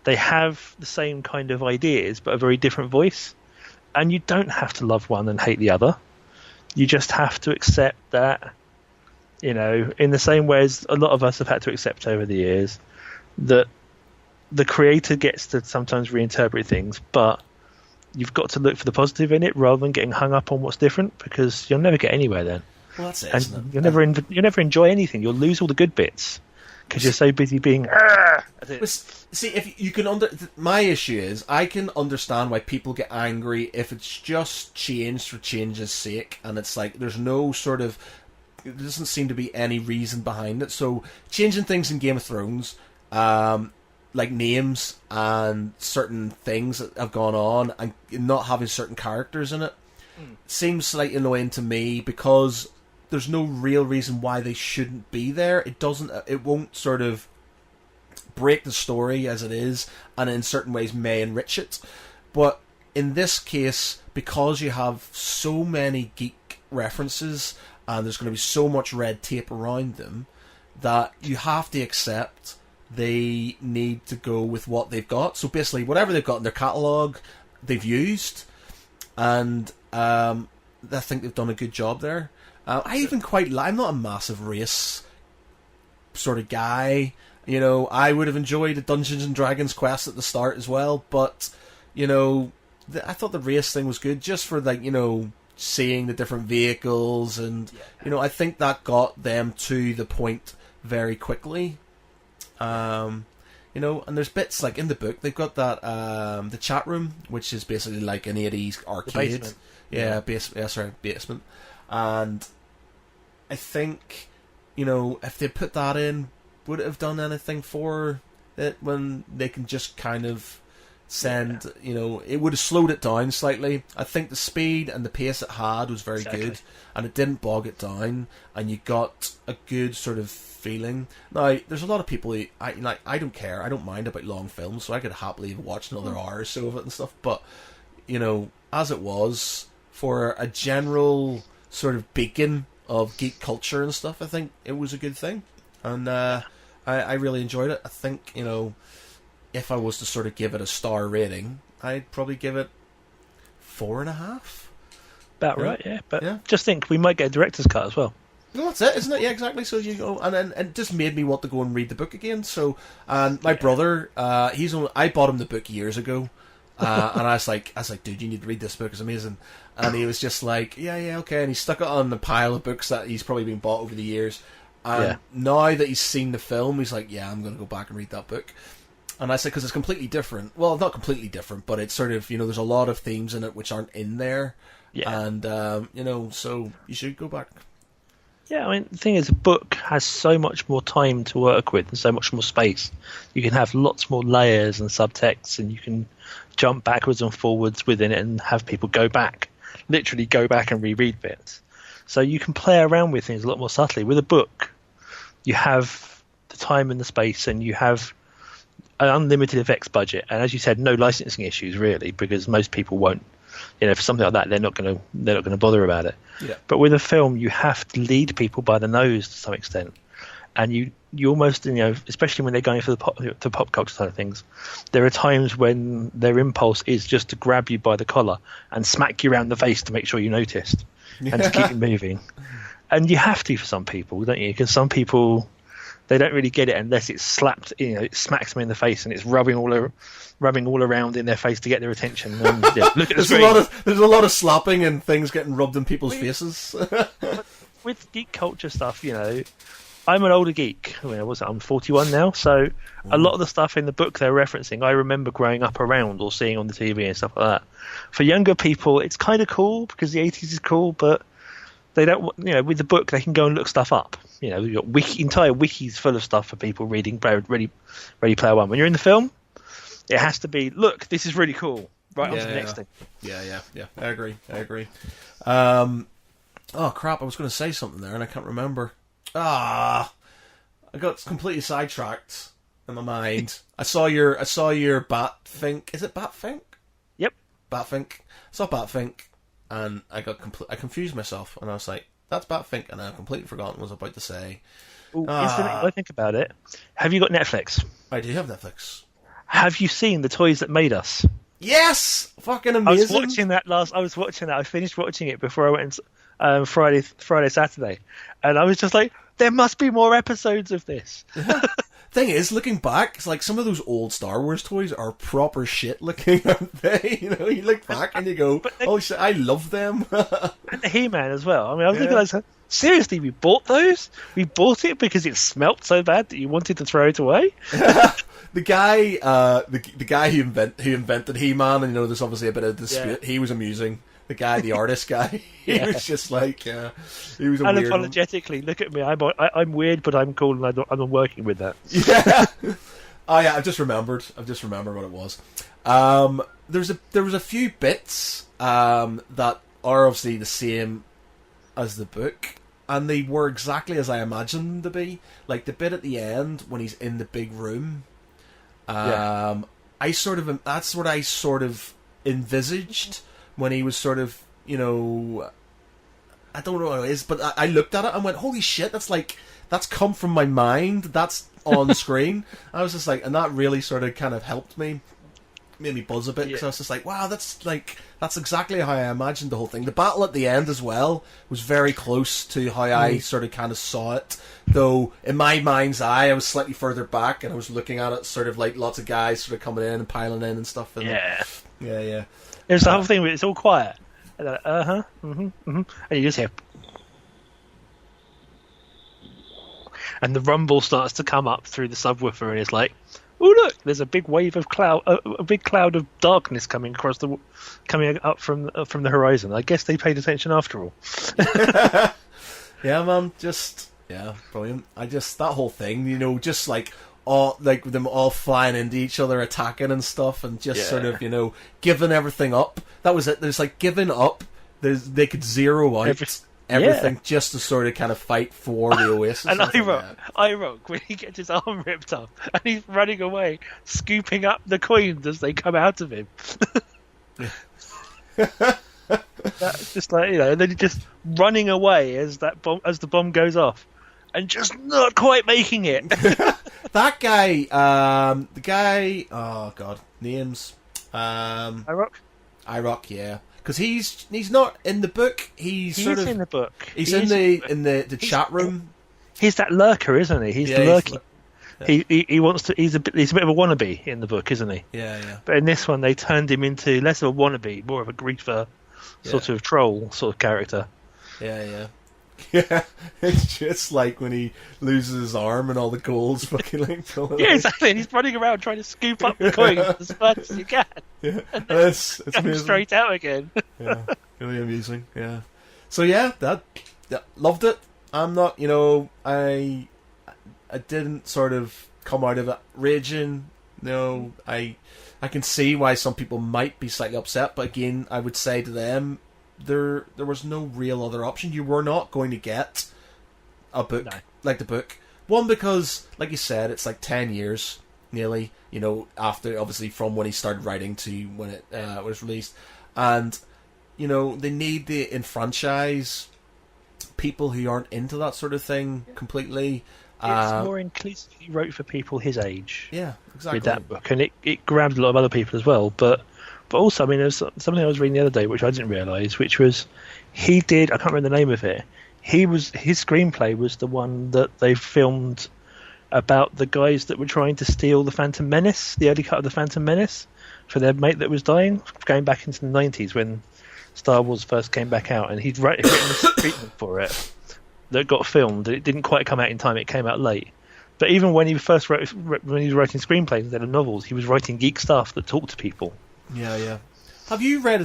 They have the same kind of ideas, but a very different voice. And you don't have to love one and hate the other. You just have to accept that, in the same way as a lot of us have had to accept over the years, that the creator gets to sometimes reinterpret things, but you've got to look for the positive in it rather than getting hung up on what's different, because you'll never get anywhere then. Well, that's it, and isn't it? You'll never enjoy anything. You'll lose all the good bits. Because you're so busy being. See, if you can my issue is I can understand why people get angry if it's just change for change's sake, and it's like there's no sort of, there doesn't seem to be any reason behind it. So changing things in Game of Thrones, like names and certain things that have gone on, and not having certain characters in it, seems slightly annoying to me because there's no real reason why they shouldn't be there. It won't sort of break the story as it is, and in certain ways may enrich it. But in this case, because you have so many geek references and there's going to be so much red tape around them, that you have to accept they need to go with what they've got. So basically, whatever they've got in their catalogue, they've used, and I think they've done a good job there. I'm not a massive race sort of guy. I would have enjoyed a Dungeons and Dragons quest at the start as well, but I thought the race thing was good just for seeing the different vehicles, and I think that got them to the point very quickly. And there's bits like in the book they've got that the chat room, which is basically like an 80s arcade. Basement. And I think, if they put that in, would it have done anything for it when they can just kind of, it would have slowed it down slightly. I think the speed and the pace it had was very good, and it didn't bog it down, and you got a good sort of feeling. Now, there's a lot of people who, I don't care, I don't mind about long films, so I could happily watch another hour or so of it and stuff, but, as it was, for a general sort of beacon of geek culture and stuff, I think it was a good thing, and I really enjoyed it. I think, if I was to sort of give it a star rating, I'd probably give it 4.5. About right, yeah. But just think, we might get a director's cut as well. No, that's it, isn't it? Yeah, exactly. So you go, and then it just made me want to go and read the book again. So, and my brother, I bought him the book years ago, and I was like, dude, you need to read this book. It's amazing. And he was just like, yeah, okay. And he stuck it on the pile of books that he's probably been bought over the years. And now that he's seen the film, he's like, yeah, I'm going to go back and read that book. And I said, because it's completely different. Well, not completely different, but it's sort of, there's a lot of themes in it which aren't in there. Yeah. And, so you should go back. Yeah, I mean, the thing is, a book has so much more time to work with and so much more space. You can have lots more layers and subtexts, and you can jump backwards and forwards within it and have people literally go back and reread bits. So you can play around with things a lot more subtly. With a book, you have the time and the space, and you have an unlimited effects budget. And as you said, no licensing issues, really, because most people won't. For something like that, they're not going to bother about it. Yeah. But with a film, you have to lead people by the nose to some extent, and you almost, especially when they're going for the pop culture side of things, there are times when their impulse is just to grab you by the collar and smack you around the face to make sure you noticed, and to keep you moving. And you have to for some people, don't you? Because some people, they don't really get it unless it's slapped, it smacks them in the face and it's rubbing all around in their face to get their attention. And, look at the screen. There's a lot of slapping and things getting rubbed in people's faces. With geek culture stuff, I'm an older geek. I'm 41 now, so a lot of the stuff in the book they're referencing, I remember growing up around or seeing on the TV and stuff like that. For younger people, it's kind of cool because the 80s is cool, but they don't. With the book, they can go and look stuff up. We've got entire wikis full of stuff for people reading Ready Player One. When you're in the film, it has to be, look, this is really cool. Right, on to the next thing. Yeah. I agree. Oh crap! I was going to say something there, and I can't remember. I got completely sidetracked in my mind. I saw your Batfink. Is it Batfink? Yep. Batfink. I saw Batfink, and I confused myself, and I was like, "That's Batfink," and I completely forgotten what I was about to say. Instantly, I think about it. Have you got Netflix? I do have Netflix. Have you seen The Toys That Made Us? Yes, fucking amazing. I was watching that. I finished watching it before I went Friday, Saturday, and I was just like, there must be more episodes of this. Thing is, looking back, it's like some of those old Star Wars toys are proper shit looking, aren't they? You look back and you go, oh shit, I love them. And the He-Man as well. I mean, I was thinking, like, seriously, we bought those? We bought it because it smelt so bad that you wanted to throw it away? The guy, the guy who invented He-Man, and there's obviously a bit of dispute. Yeah. He was amusing. The guy, the artist guy, he was just like, he was a weird. Unapologetically, look at me. I'm weird, but I'm cool, and I'm working with that. Yeah. Oh yeah, I've just remembered what it was. There was a few bits that are obviously the same as the book, and they were exactly as I imagined them to be. Like the bit at the end when he's in the big room. That's what I sort of envisaged when he was sort of, I don't know what it is, but I looked at it and went, holy shit, that's come from my mind, that's on screen. I was just like, and that really sort of kind of helped me, made me buzz a bit, because I was just like, wow, that's exactly how I imagined the whole thing. The battle at the end as well was very close to how I sort of kind of saw it, though in my mind's eye I was slightly further back and I was looking at it sort of like lots of guys sort of coming in and piling in and stuff. And yeah. There's the whole thing where it's all quiet. And like, and you just hear, and the rumble starts to come up through the subwoofer, and it's like, oh look, there's a big wave of cloud, a big cloud of darkness coming up from the horizon. I guess they paid attention after all. Yeah, man, brilliant. That whole thing, just like all like them all flying into each other, attacking and stuff, and just sort of giving everything up. That was it. There's like giving up. They could zero out everything just to sort of kind of fight for the Oasis. And I rock when he gets his arm ripped off and he's running away, scooping up the coins as they come out of him. That's just like and then he's just running away as the bomb goes off, and just not quite making it. That guy, the guy, oh god, names. I-Rock, yeah, because he's not in the book. He's in the book. He's in the chat room. He's that lurker, isn't he? He's the lurking. He wants to. He's a bit of a wannabe in the book, isn't he? Yeah. But in this one, they turned him into less of a wannabe, more of a griefer, sort of troll sort of character. Yeah. Yeah, it's just like when he loses his arm and all the gold's fucking like going. Yeah, exactly. And he's running around trying to scoop up the coins as fast as he can. Yeah, it's come straight out again. Yeah, really amusing. Yeah. So that loved it. I'm not, I didn't sort of come out of it raging. No, I can see why some people might be slightly upset, but again, I would say to them, there was no real other option. You were not going to get a book like the book. One, because, like you said, it's like 10 years, nearly, after, obviously, from when he started writing to when it was released. And, they need to enfranchise people who aren't into that sort of thing completely. It's more inclusively wrote for people his age. Yeah, exactly. With that book. And it grabbed a lot of other people as well, but also, I mean, there's something I was reading the other day which I didn't realise, which was I can't remember the name of it. His screenplay was the one that they filmed about the guys that were trying to steal the Phantom Menace, the early cut of the Phantom Menace, for their mate that was dying, going back into the 90s when Star Wars first came back out, and he'd written a treatment for it that got filmed. It didn't quite come out in time; it came out late. But even when he was writing screenplays instead of novels, he was writing geek stuff that talked to people. Yeah. Have you read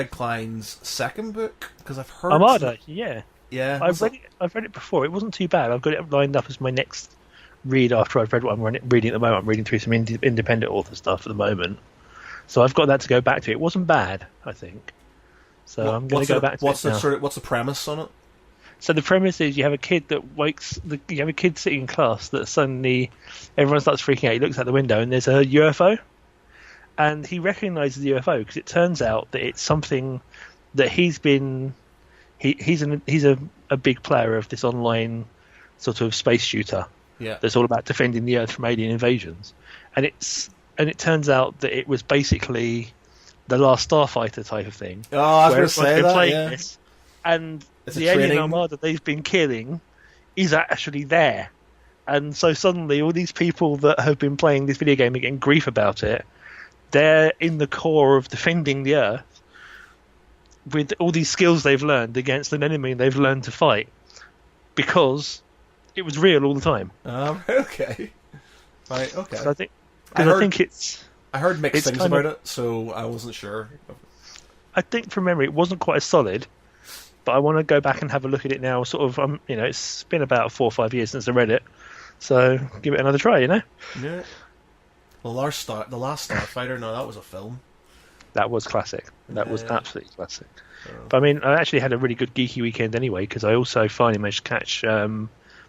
Klein's second book? Because I've heard Armada. Yeah. I've read it before. It wasn't too bad. I've got it lined up as my next read after I've read what I'm reading at the moment. I'm reading through some independent author stuff at the moment, so I've got that to go back to. It wasn't bad, I think. So I'm going to go back to it now. What's the premise on it? So the premise is you have a kid you have a kid sitting in class that suddenly everyone starts freaking out. He looks out the window and there's a UFO. And he recognises the UFO because it turns out that it's something that he's a big player of this online sort of space shooter. Yeah. That's all about defending the Earth from alien invasions. And it turns out that it was basically the Last Starfighter type of thing. Oh, I was going to say that. This, and it's the alien armada they've been killing is actually there. And so suddenly all these people that have been playing this video game are getting grief about it. They're in the core of defending the Earth with all these skills they've learned against an enemy they've learned to fight because it was real all the time. Okay. Right, okay. So I heard mixed things about it, so I wasn't sure. I think from memory it wasn't quite as solid, but I want to go back and have a look at it now. Sort of, it's been about 4 or 5 years since I read it, so give it another try. Yeah. The Last Starfighter, no, that was a film. That was classic. That was absolutely classic. Oh. But I mean, I actually had a really good geeky weekend anyway, because I also finally managed to catch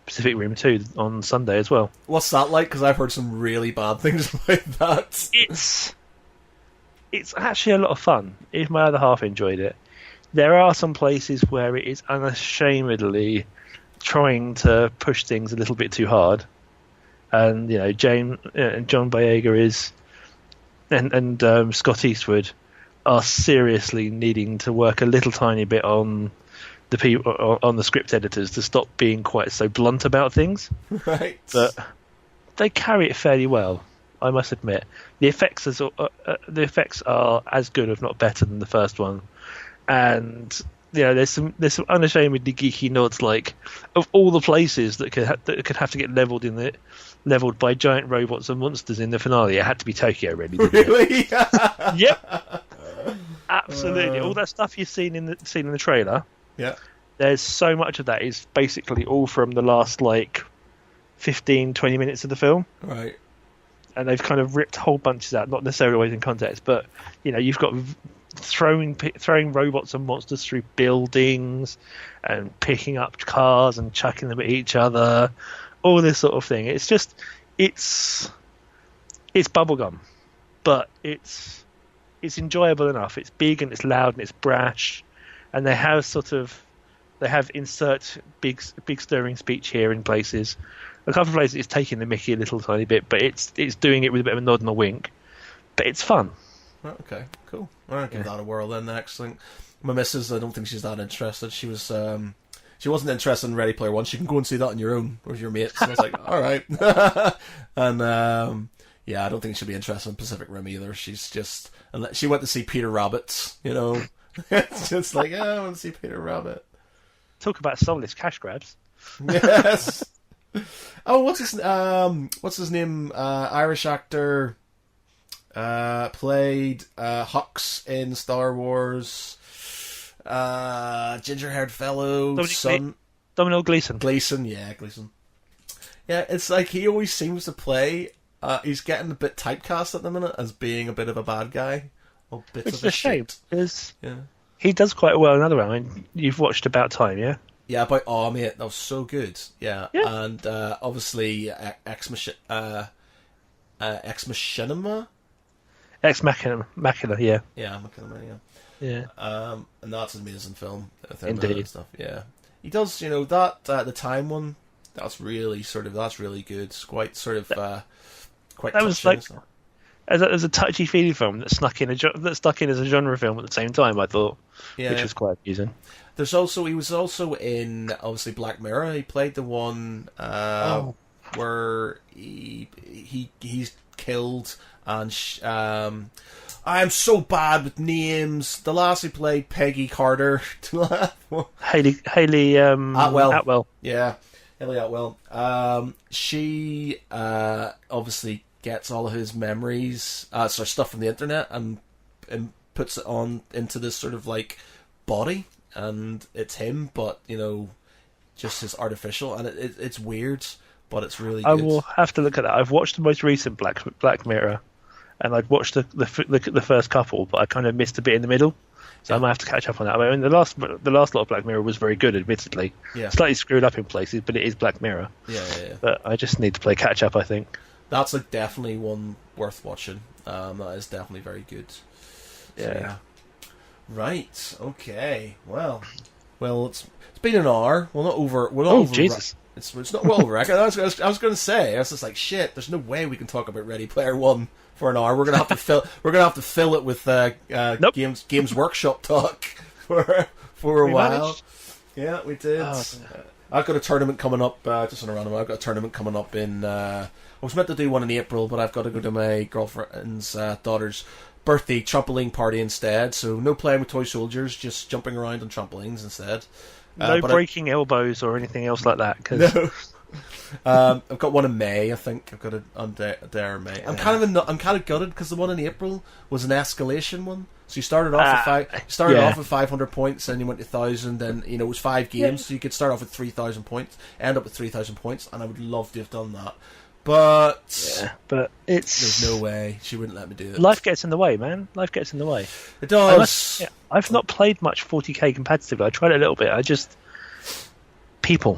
Pacific Rim 2 on Sunday as well. What's that like? Because I've heard some really bad things about that. It's actually a lot of fun. If my other half enjoyed it. There are some places where it is unashamedly trying to push things a little bit too hard. And John Boyega and Scott Eastwood are seriously needing to work a little tiny bit on the people on the script editors to stop being quite so blunt about things. Right. But they carry it fairly well, I must admit. The effects are as good, if not better, than the first one. And there's some unashamedly geeky nods, like of all the places that could have to get leveled by giant robots and monsters in the finale, it had to be Tokyo, really. Really? Yep. Absolutely. All that stuff you've seen in the trailer. Yeah. There's so much of that is basically all from the last 5 15, 20 minutes of the film. Right. And they've kind of ripped whole bunches out, not necessarily always in context, but you've got throwing robots and monsters through buildings and picking up cars and chucking them at each other, all this sort of thing. It's just it's bubblegum, but it's enjoyable enough. It's big and it's loud and it's brash, and they have insert big stirring speech here in places. A couple of places it's taking the mickey a little tiny bit, but it's doing it with a bit of a nod and a wink. But it's fun. Okay, cool. I'll give that a whirl then next. I think my missus, I don't think she's that interested. She wasn't interested in Ready Player One. She can go and see that on your own with your mates. And I was like, all right. And yeah, I don't think she'll be interested in Pacific Rim either. She's just, she went to see Peter Rabbit. It's just like, I want to see Peter Rabbit. Talk about soulless cash grabs. Yes. Oh, what's his name? Irish actor played Hux in Star Wars. Ginger-haired fellow, Domhnall Gleeson. Gleeson. Yeah, it's like he always seems to play. He's getting a bit typecast at the minute as being a bit of a bad guy. Or bits Which of is a shame, because yeah. he does quite well in another one. I mean, you've watched About Time, yeah? Yeah, mate, that was so good. Yeah. And obviously Ex Machinima. Ex Machina, yeah. Yeah, Machinima, yeah. And that's an amazing film. Indeed. And stuff. Yeah, he does. That the time one. That's really good. It's quite sort of quite. That was like as a touchy feely film that stuck in as a genre film at the same time. I thought, which was quite amusing. He was also in obviously Black Mirror. He played the one where he's killed and I am so bad with names. The last he played Peggy Carter. Hayley Atwell. Yeah, Hayley Atwell. She obviously gets all of his memories, stuff from the internet, and puts it on into this sort of like body. And it's him, but just as artificial, and it's weird, but it's really good. I will have to look at that. I've watched the most recent Black Mirror, and I've watched the first couple, but I kind of missed a bit in the middle, so I might have to catch up on that. I mean, the last lot of Black Mirror was very good, admittedly. Yeah. Slightly screwed up in places, but it is Black Mirror. Yeah. But I just need to play catch up, I think. That's definitely one worth watching. That is definitely very good. Yeah. Right. Okay. Well, it's been an hour. Well, not over. Jesus! It's not well over. I was going to say. I was just like, shit. There's no way we can talk about Ready Player One for an hour. We're gonna have to fill. We're gonna have to fill it with Nope. Games Workshop talk for a while. Managed? Yeah, we did. I've got a tournament coming up. Just on a random. I've got a tournament coming up in. I was meant to do one in April, but I've got to go to my girlfriend's daughter's birthday trampoline party instead, so no playing with toy soldiers, just jumping around on trampolines instead. No breaking elbows or anything else like that. No. I've got one in May. I think I've got it on there in May. I'm kind of gutted because the one in April was an escalation one. So you started off with 500 points, and you went to 1,000. Then it was 5 games, so you could start off with 3,000 points, end up with 3,000 points, and I would love to have done that. But there's no way she wouldn't let me do it. Life gets in the way, man. Life gets in the way. It does. I've not played much 40k competitively. I tried it a little bit.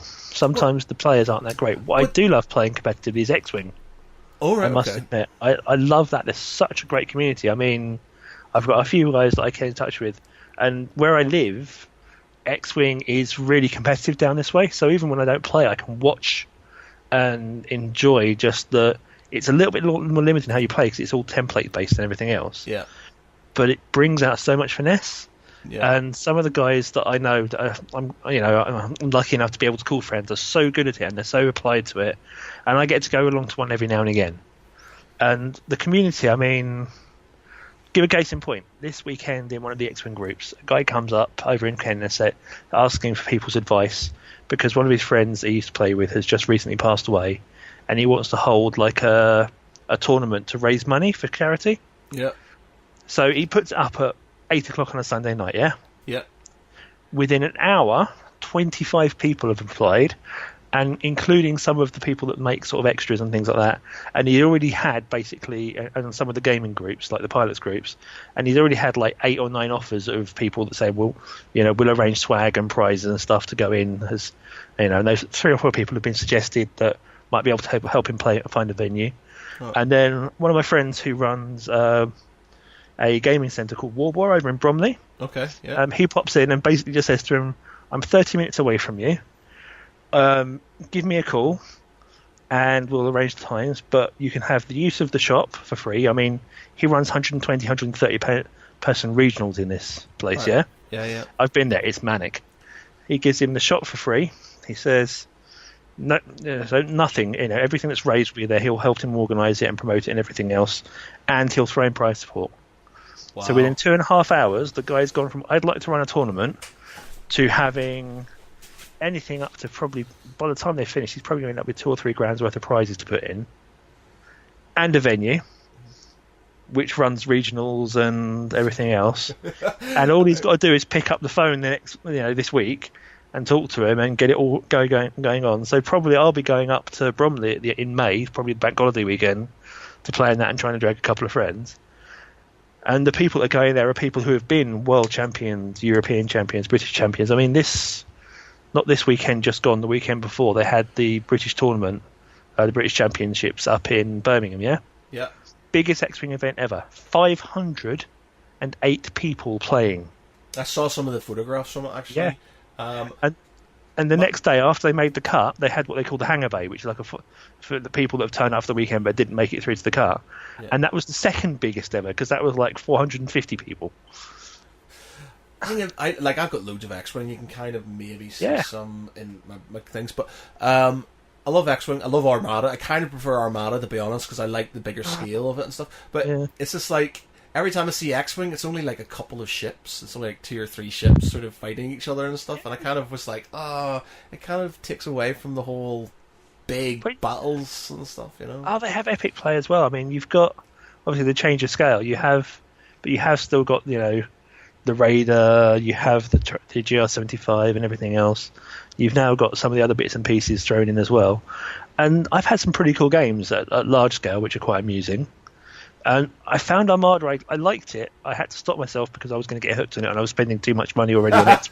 Sometimes the players aren't that great. What I do love playing competitively is X-Wing. Oh, right, I must admit, I love that. There's such a great community. I mean, I've got a few guys that I get in touch with, and where I live, X-Wing is really competitive down this way. So even when I don't play, I can watch and enjoy it's a little bit more limited in how you play because it's all template based and everything else. Yeah. But it brings out so much finesse. Yeah. And some of the guys that I know, that I'm lucky enough to be able to call friends, are so good at it and they're so applied to it. And I get to go along to one every now and again. And the community, I mean, give a case in point. This weekend in one of the X-Wing groups, a guy comes up over in Kenneset asking for people's advice because one of his friends he used to play with has just recently passed away, and he wants to hold like a tournament to raise money for charity. Yeah. So he puts it up at 8 o'clock on a Sunday night, yeah? Yeah. Within an hour, 25 people have applied, and including some of the people that make sort of extras and things like that. And he already had basically, and some of the gaming groups, like the pilots groups, and he's already had like 8 or 9 offers of people that say, well, we'll arrange swag and prizes and stuff to go in. As and those 3 or 4 people have been suggested that might be able to help him find a venue. Oh. And then one of my friends who runs a gaming centre called War over in Bromley. Okay, yeah. He pops in and basically just says to him, I'm 30 minutes away from you. Give me a call and we'll arrange times, but you can have the use of the shop for free. I mean, he runs 120, 130 person regionals in this place, right. Yeah? Yeah. I've been there. It's manic. He gives him the shop for free. He says, no, so nothing, everything that's raised will be there. He'll help him organise it and promote it and everything else, and he'll throw in prize support. Wow. So within 2.5 hours, the guy's gone from, I'd like to run a tournament, to having anything up to probably, by the time they finish, he's probably going to end up with 2 or 3 grand's worth of prizes to put in, and a venue, which runs regionals and everything else. And all he's got to do is pick up the phone this week and talk to him and get it all going on. So probably I'll be going up to Bromley in May, probably the bank holiday weekend, to play in that and trying to drag a couple of friends. And the people that are going there are people who have been world champions, European champions, British champions. I mean, not this weekend just gone, the weekend before, they had the British tournament, the British Championships up in Birmingham, yeah? Yeah. Biggest X-Wing event ever. 508 people playing. I saw some of the photographs from it, actually. Yeah. And the next day, after they made the cut, they had what they call the hangar bay, which is like for the people that have turned up for the weekend but didn't make it through to the cut. Yeah. And that was the second biggest ever, because that was like 450 people. I've got loads of X-Wing. You can kind of maybe see some in my things, but I love X-Wing. I love Armada. I kind of prefer Armada, to be honest, because I like the bigger scale of it and stuff. But it's just like, every time I see X-Wing, it's only like a couple of ships. It's only like 2 or 3 ships sort of fighting each other and stuff. And I kind of was like, it kind of takes away from the whole big battles and stuff, Oh, they have epic play as well. I mean, you've got, obviously, the change of scale. You have still got, the Raider, you have the GR75 and everything else. You've now got some of the other bits and pieces thrown in as well. And I've had some pretty cool games at large scale, which are quite amusing. And I found Armada, I liked it. I had to stop myself because I was going to get hooked on it and I was spending too much money already on it.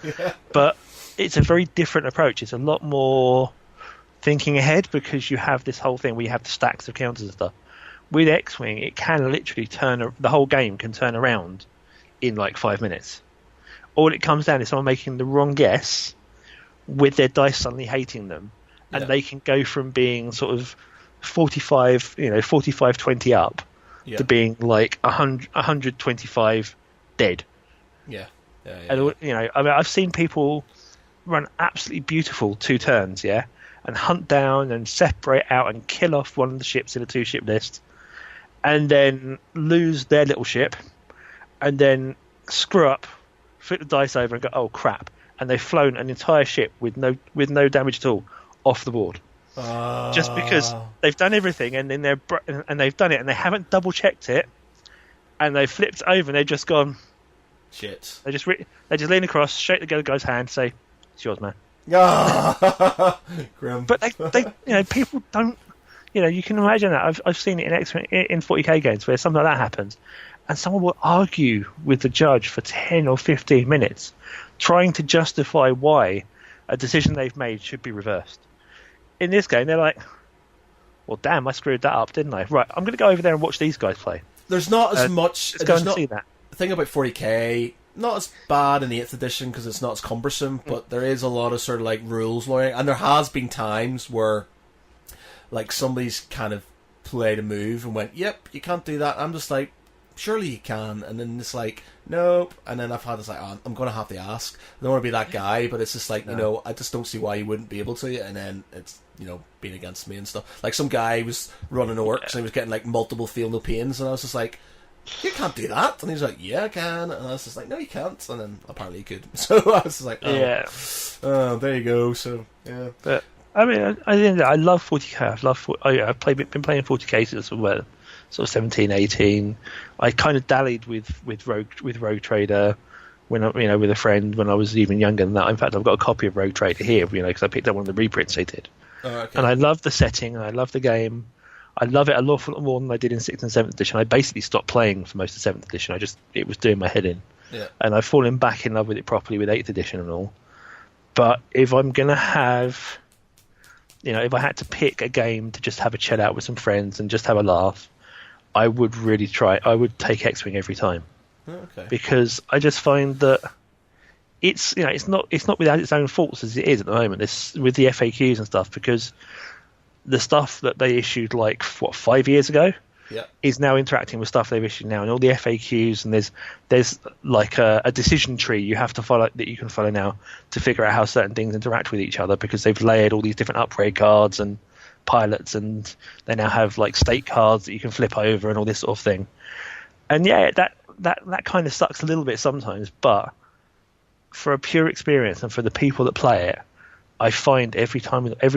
Yeah. But it's a very different approach. It's a lot more thinking ahead, because you have this whole thing where you have the stacks of counters and stuff. With X-Wing, it can literally the whole game can turn around in like 5 minutes. All it comes down is someone making the wrong guess with their dice suddenly hating them. And they can go from being sort of 45-20 up to being like 125 dead. Yeah. And I mean, I've seen people run absolutely beautiful 2 turns, and hunt down and separate out and kill off one of the ships in a 2-ship list, and then lose their little ship, and then screw up, flip the dice over and go, oh crap, and they've flown an entire ship with no damage at all off the board. Just because they've done everything and then they've done it and they haven't double checked it, and they flipped over and they've just gone shit. They just lean across, shake the other guy's hand, say, "It's yours, man." Grim. But they people don't. You can imagine that. I've seen it in 40k games where something like that happens, and someone will argue with the judge for 10 or 15 minutes, trying to justify why a decision they've made should be reversed. In this game, they're like, well, damn, I screwed that up, didn't I? Right, I'm going to go over there and watch these guys play. There's not as much... Let's go and see that. The thing about 40k, not as bad in the 8th edition because it's not as cumbersome, but there is a lot of sort of like rules lawyering, and there has been times where like somebody's kind of played a move and went, yep, you can't do that. I'm just like, surely you can, and then it's like, nope, and then I've had this like, I'm going to have to ask. I don't want to be that guy, but it's just like, I just don't see why you wouldn't be able to, and then it's, being against me and stuff. Like some guy was running orcs and he was getting like multiple feel no pains, and I was just like, you can't do that, and he was like, yeah, I can, and I was just like, no, you can't, and then apparently he could. So I was just like, there you go. So yeah, but I mean, I love 40k. I've been playing 40k since sort of 17, 18. I kind of dallied with Rogue Trader. when with a friend when I was even younger than that. In fact, I've got a copy of Rogue Trader here, because I picked up one of the reprints they did. Oh, okay. And I love the setting, and I love the game. I love it a lot more than I did in 6th and 7th edition. I basically stopped playing for most of 7th edition. It was doing my head in. Yeah. And I've fallen back in love with it properly with 8th edition and all. But if I'm going to have, if I had to pick a game to just have a chill out with some friends and just have a laugh, I would take X-Wing every time. Oh, okay. Because I just find that it's not without its own faults as it is at the moment. This with the FAQs and stuff, because the stuff that they issued 5 years ago is now interacting with stuff they've issued now, and all the FAQs, and there's like a decision tree you have to follow that you can follow now to figure out how certain things interact with each other, because they've layered all these different upgrade cards and pilots, and they now have like state cards that you can flip over and all this sort of thing. And that kind of sucks a little bit sometimes, but for a pure experience and for the people that play it, I find every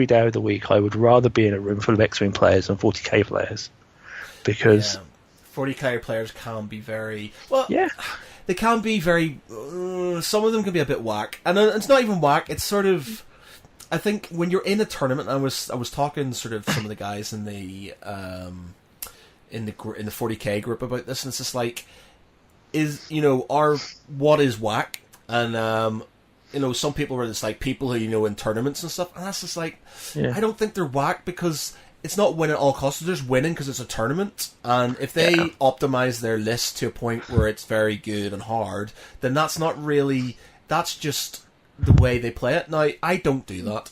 day of the week, I would rather be in a room full of X-Wing players than 40k players, because 40k players can be very well. Yeah, they can be very. Some of them can be a bit whack, and it's not even whack. It's sort of. I think when you're in a tournament, I was talking sort of some of the guys in the 40k group about this, and it's just like, what is whack, and some people were just like people who in tournaments and stuff, and that's just like, I don't think they're whack, because it's not winning at all costs. They're just winning because it's a tournament, and if they optimize their list to a point where it's very good and hard, then that's just the way they play it. Now, I don't do that.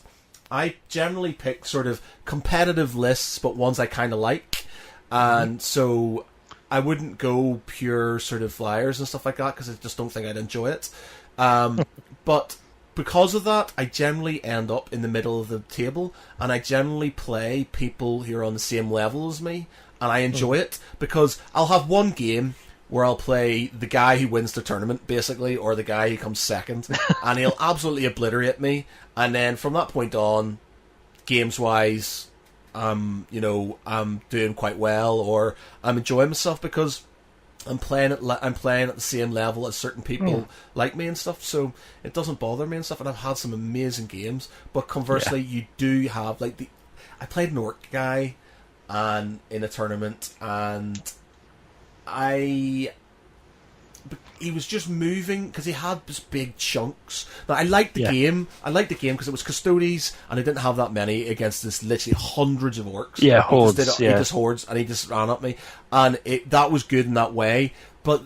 I generally pick sort of competitive lists, but ones I kind of like, and so I wouldn't go pure sort of flyers and stuff like that, because I just don't think I'd enjoy it. But because of that, I generally end up in the middle of the table, and I generally play people who are on the same level as me, and I enjoy it, because I'll have one game where I'll play the guy who wins the tournament, basically, or the guy who comes second, and he'll absolutely obliterate me, and then from that point on, games-wise, I'm doing quite well, or I'm enjoying myself, because I'm playing at the same level as certain people like me and stuff, so it doesn't bother me and stuff. And I've had some amazing games, but conversely, you do have I played an orc guy, and in a tournament, and he was just moving because he had this big chunks. Now, I liked the game. I liked the game because it was Custodes, and I didn't have that many against this literally hundreds of orcs. Yeah, hordes. He just hordes, and he just ran at me, and that was good in that way. But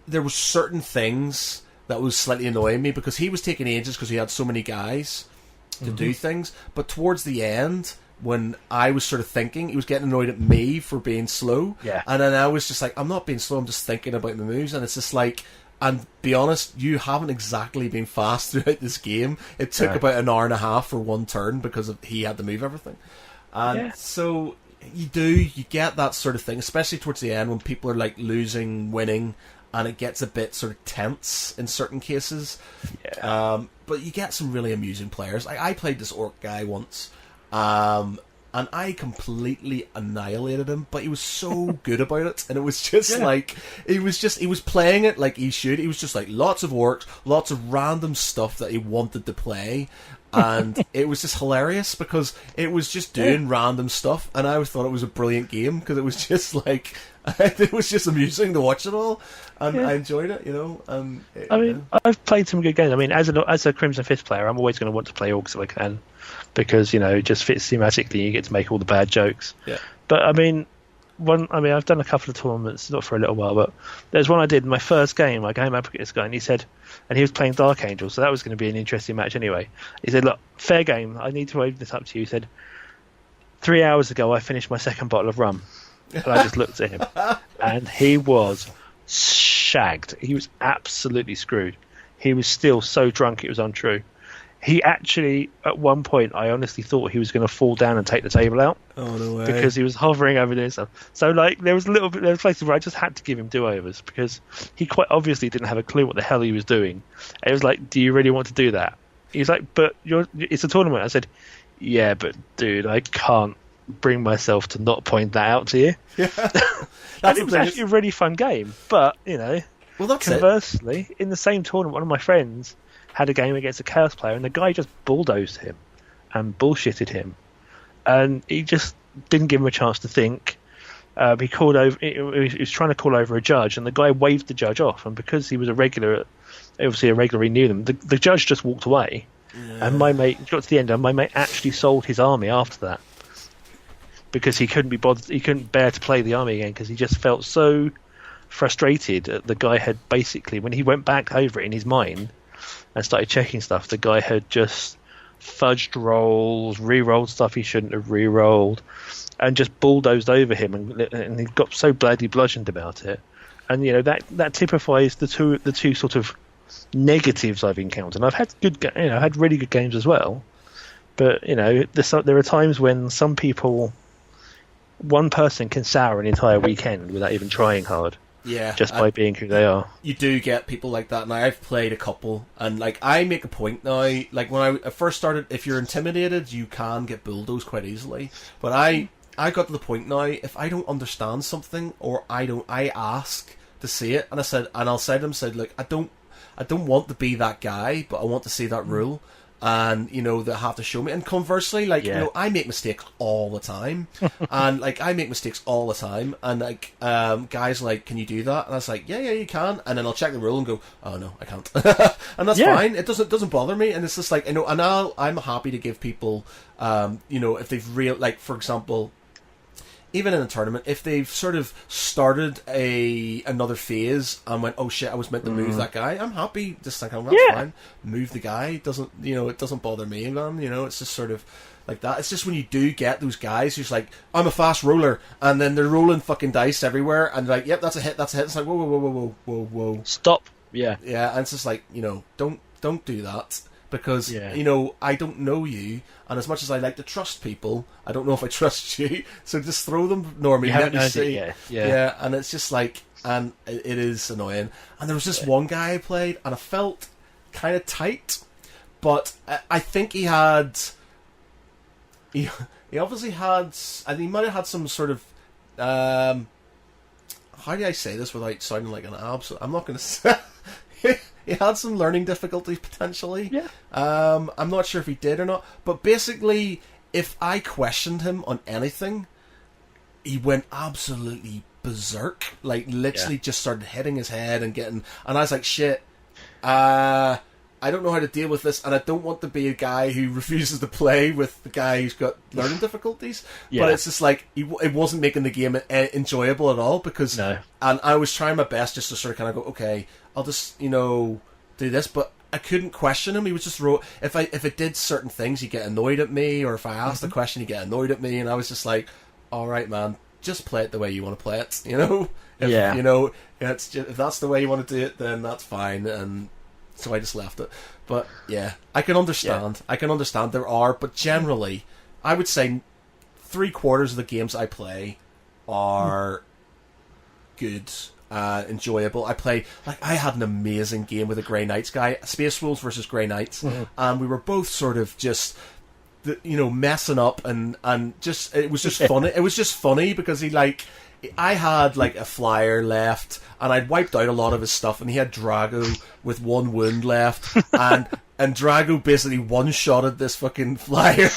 there was certain things that was slightly annoying me, because he was taking ages because he had so many guys to do things. But towards the end, when I was sort of thinking, he was getting annoyed at me for being slow. Yeah. And then I was just like, I'm not being slow, I'm just thinking about my moves. And it's just like, and be honest, you haven't exactly been fast throughout this game. It took about an hour and a half for one turn because he had to move everything. And so you get that sort of thing, especially towards the end when people are like losing, winning, and it gets a bit sort of tense in certain cases. Yeah. But you get some really amusing players. I played this orc guy once, and I completely annihilated him, but he was so good about it, and it was just like, he was playing it like he should. He was just like, lots of orcs, lots of random stuff that he wanted to play, and it was just hilarious, because it was just doing random stuff, and I thought it was a brilliant game, because it was just like, it was just amusing to watch it all, and I enjoyed it, I've played some good games. I mean, as a Crimson Fist player, I'm always going to want to play orcs if I can, because it just fits thematically. You get to make all the bad jokes. Yeah. But I've done a couple of tournaments, not for a little while, but there's one I did in my first game. I came up against this guy, and he was playing Dark Angel, so that was going to be an interesting match anyway. He said, "Look, fair game. I need to open this up to you." He said, 3 hours ago, I finished my second bottle of rum. And I just looked at him, and he was shagged. He was absolutely screwed. He was still so drunk it was untrue. He actually, at one point, I honestly thought he was going to fall down and take the table out. Oh, no way. Because he was hovering over doing stuff. So, there was places where I just had to give him do-overs, because he quite obviously didn't have a clue what the hell he was doing. And it was like, do you really want to do that? He was like, but it's a tournament. I said, yeah, but dude, I can't bring myself to not point that out to you. Yeah. And it was actually a really fun game, but Well, that's it. Conversely, in the same tournament, one of my friends had a game against a Chaos player, and the guy just bulldozed him and bullshitted him, and he just didn't give him a chance to think. He called over. He was trying to call over a judge, and the guy waved the judge off. And because he was obviously a regular, he knew them. The judge just walked away, and my mate got to the end, and my mate actually sold his army after that because he couldn't be bothered. He couldn't bear to play the army again because he just felt so frustrated. The guy had basically, when he went back over it in his mind and started checking stuff, the guy had just fudged rolls, re-rolled stuff he shouldn't have re-rolled, and just bulldozed over him, and he got so bloody bludgeoned about it. And that typifies the two sort of negatives I've encountered. And I've had had really good games as well, but there are times when one person can sour an entire weekend without even trying hard. Yeah, just by being who they are. You do get people like that. Now, I've played a couple, and I make a point now. Like when I first started, if you're intimidated, you can get bulldozed quite easily. But I got to the point now. If I don't understand something, or I ask to see it, and I'll say to them, look, I don't want to be that guy, but I want to see that rule. And they have to show me. And conversely, I make mistakes all the time, and I make mistakes all the time. And guys can you do that? And I was like, yeah, you can. And then I'll check the rule and go, oh no, I can't. And that's fine. It doesn't bother me. And it's just and I'm happy to give people, if they've for example, even in a tournament, if they've sort of started another phase and went, oh shit, I was meant to move that guy, I'm happy just thinking, that's fine. Move the guy. It doesn't bother me, man. It's just sort of like that. It's just when you do get those guys who's like, I'm a fast roller, and then they're rolling fucking dice everywhere, and they're like, yep, that's a hit. It's like, whoa. Stop. Yeah. Yeah, and it's just like, don't do that. Because, I don't know you, and as much as I like to trust people, I don't know if I trust you, so just throw them normally. Let me see. Yeah, and it's just and it is annoying. And there was this one guy I played, and I felt kind of tight, but I think he obviously had, and he might have had some sort of, how do I say this without sounding like an absolute, I'm not going to say... He had some learning difficulties, potentially. Yeah. I'm not sure if he did or not. But basically, if I questioned him on anything, he went absolutely berserk. Literally just started hitting his head and getting... And I was like, shit, I don't know how to deal with this, and I don't want to be a guy who refuses to play with the guy who's got learning difficulties. Yeah. But it's just it wasn't making the game enjoyable at all, because... No. And I was trying my best just to sort of kind of go, okay, I'll just, do this, but I couldn't question him. He was just if it did certain things, he'd get annoyed at me, or if I asked a question, he'd get annoyed at me, and I was just like, all right, man, just play it the way you want to play it, if that's the way you want to do it, then that's fine, and so I just left it. But yeah, I can understand. I can understand there are, but generally, I would say 3/4 of the games I play are good. Enjoyable. I had an amazing game with a Grey Knights guy, Space Wolves versus Grey Knights, and we were both sort of just messing up, and just it was just funny. It was just funny because I had a flyer left, and I'd wiped out a lot of his stuff, and he had Drago with one wound left, and Drago basically one-shotted this fucking flyer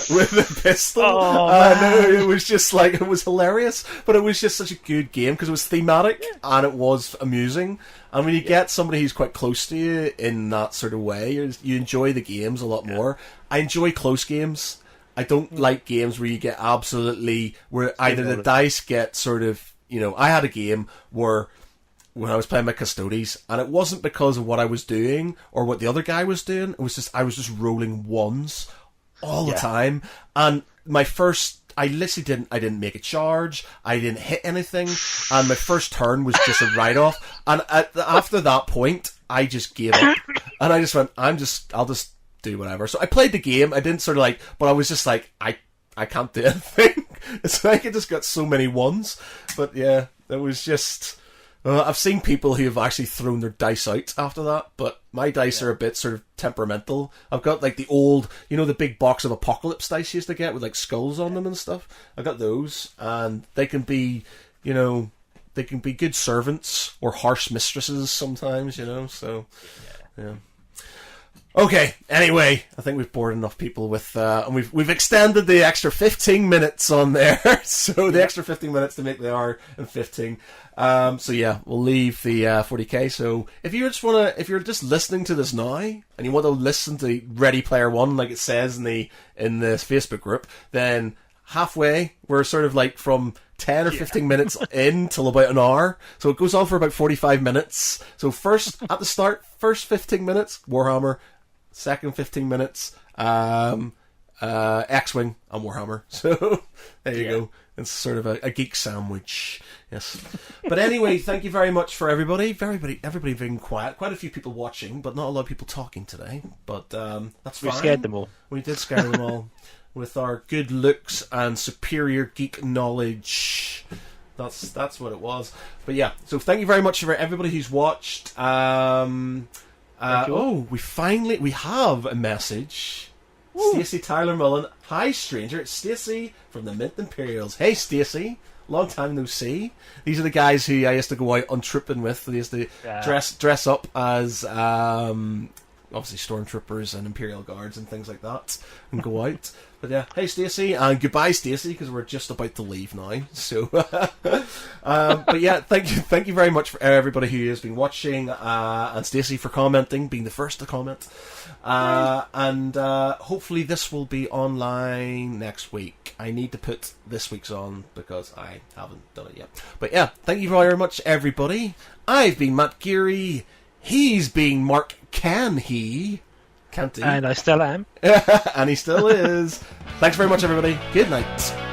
with a pistol. It was just it was hilarious, but it was just such a good game because it was thematic and it was amusing. And when you get somebody who's quite close to you in that sort of way, you enjoy the games a lot more. I enjoy close games. I don't like games where you get where either the dice get sort of, I had a game where when I was playing my Custodes, and it wasn't because of what I was doing or what the other guy was doing, it was just, I was just rolling ones all the time, and I literally didn't make a charge, I didn't hit anything, and my first turn was just a write-off, and after that point, I just gave up, and I just went, I'll just do whatever. So I played the game, I didn't sort of but I was just I can't do anything. It's I just got so many ones, but yeah, it was just... I've seen people who have actually thrown their dice out after that, but my dice are a bit sort of temperamental. I've got the old, the big box of Apocalypse dice you used to get with skulls on them and stuff. I got those, and they can be, they can be good servants or harsh mistresses sometimes, so yeah. Okay, anyway, I think we've bored enough people with, and we've extended the extra 15 minutes on there, so the extra 15 minutes to make the hour and 15. So yeah, we'll leave the 40k. So if you're just listening to this now, and you want to listen to Ready Player One, like it says in the Facebook group, then halfway, we're sort of like from 10 or 15 minutes in till about an hour. So it goes on for about 45 minutes. So at the start, first 15 minutes, Warhammer. Second 15 minutes, X-Wing and Warhammer. So there you go. It's sort of a geek sandwich. Yes. But anyway, thank you very much for everybody. Everybody being quiet. Quite a few people watching, but not a lot of people talking today. But that's fine. We scared them all. We did scare them all with our good looks and superior geek knowledge. That's what it was. But yeah, so thank you very much for everybody who's watched. We have a message. Stacey Tyler Mullen. Hi, stranger. It's Stacey from the Mint Imperials. Hey, Stacey. Long time no see. These are the guys who I used to go out on tripping with. They used to dress up as obviously stormtroopers and Imperial guards and things like that, and go out. But yeah, hey Stacey, and goodbye Stacey, because we're just about to leave now. So, but yeah, thank you very much for everybody who has been watching, and Stacey for commenting, being the first to comment, and hopefully this will be online next week. I need to put this week's on because I haven't done it yet. But yeah, thank you very much, everybody. I've been Matt Geary. He's been Mark Can't he? And I still am. And he still is. Thanks very much, everybody. Good night.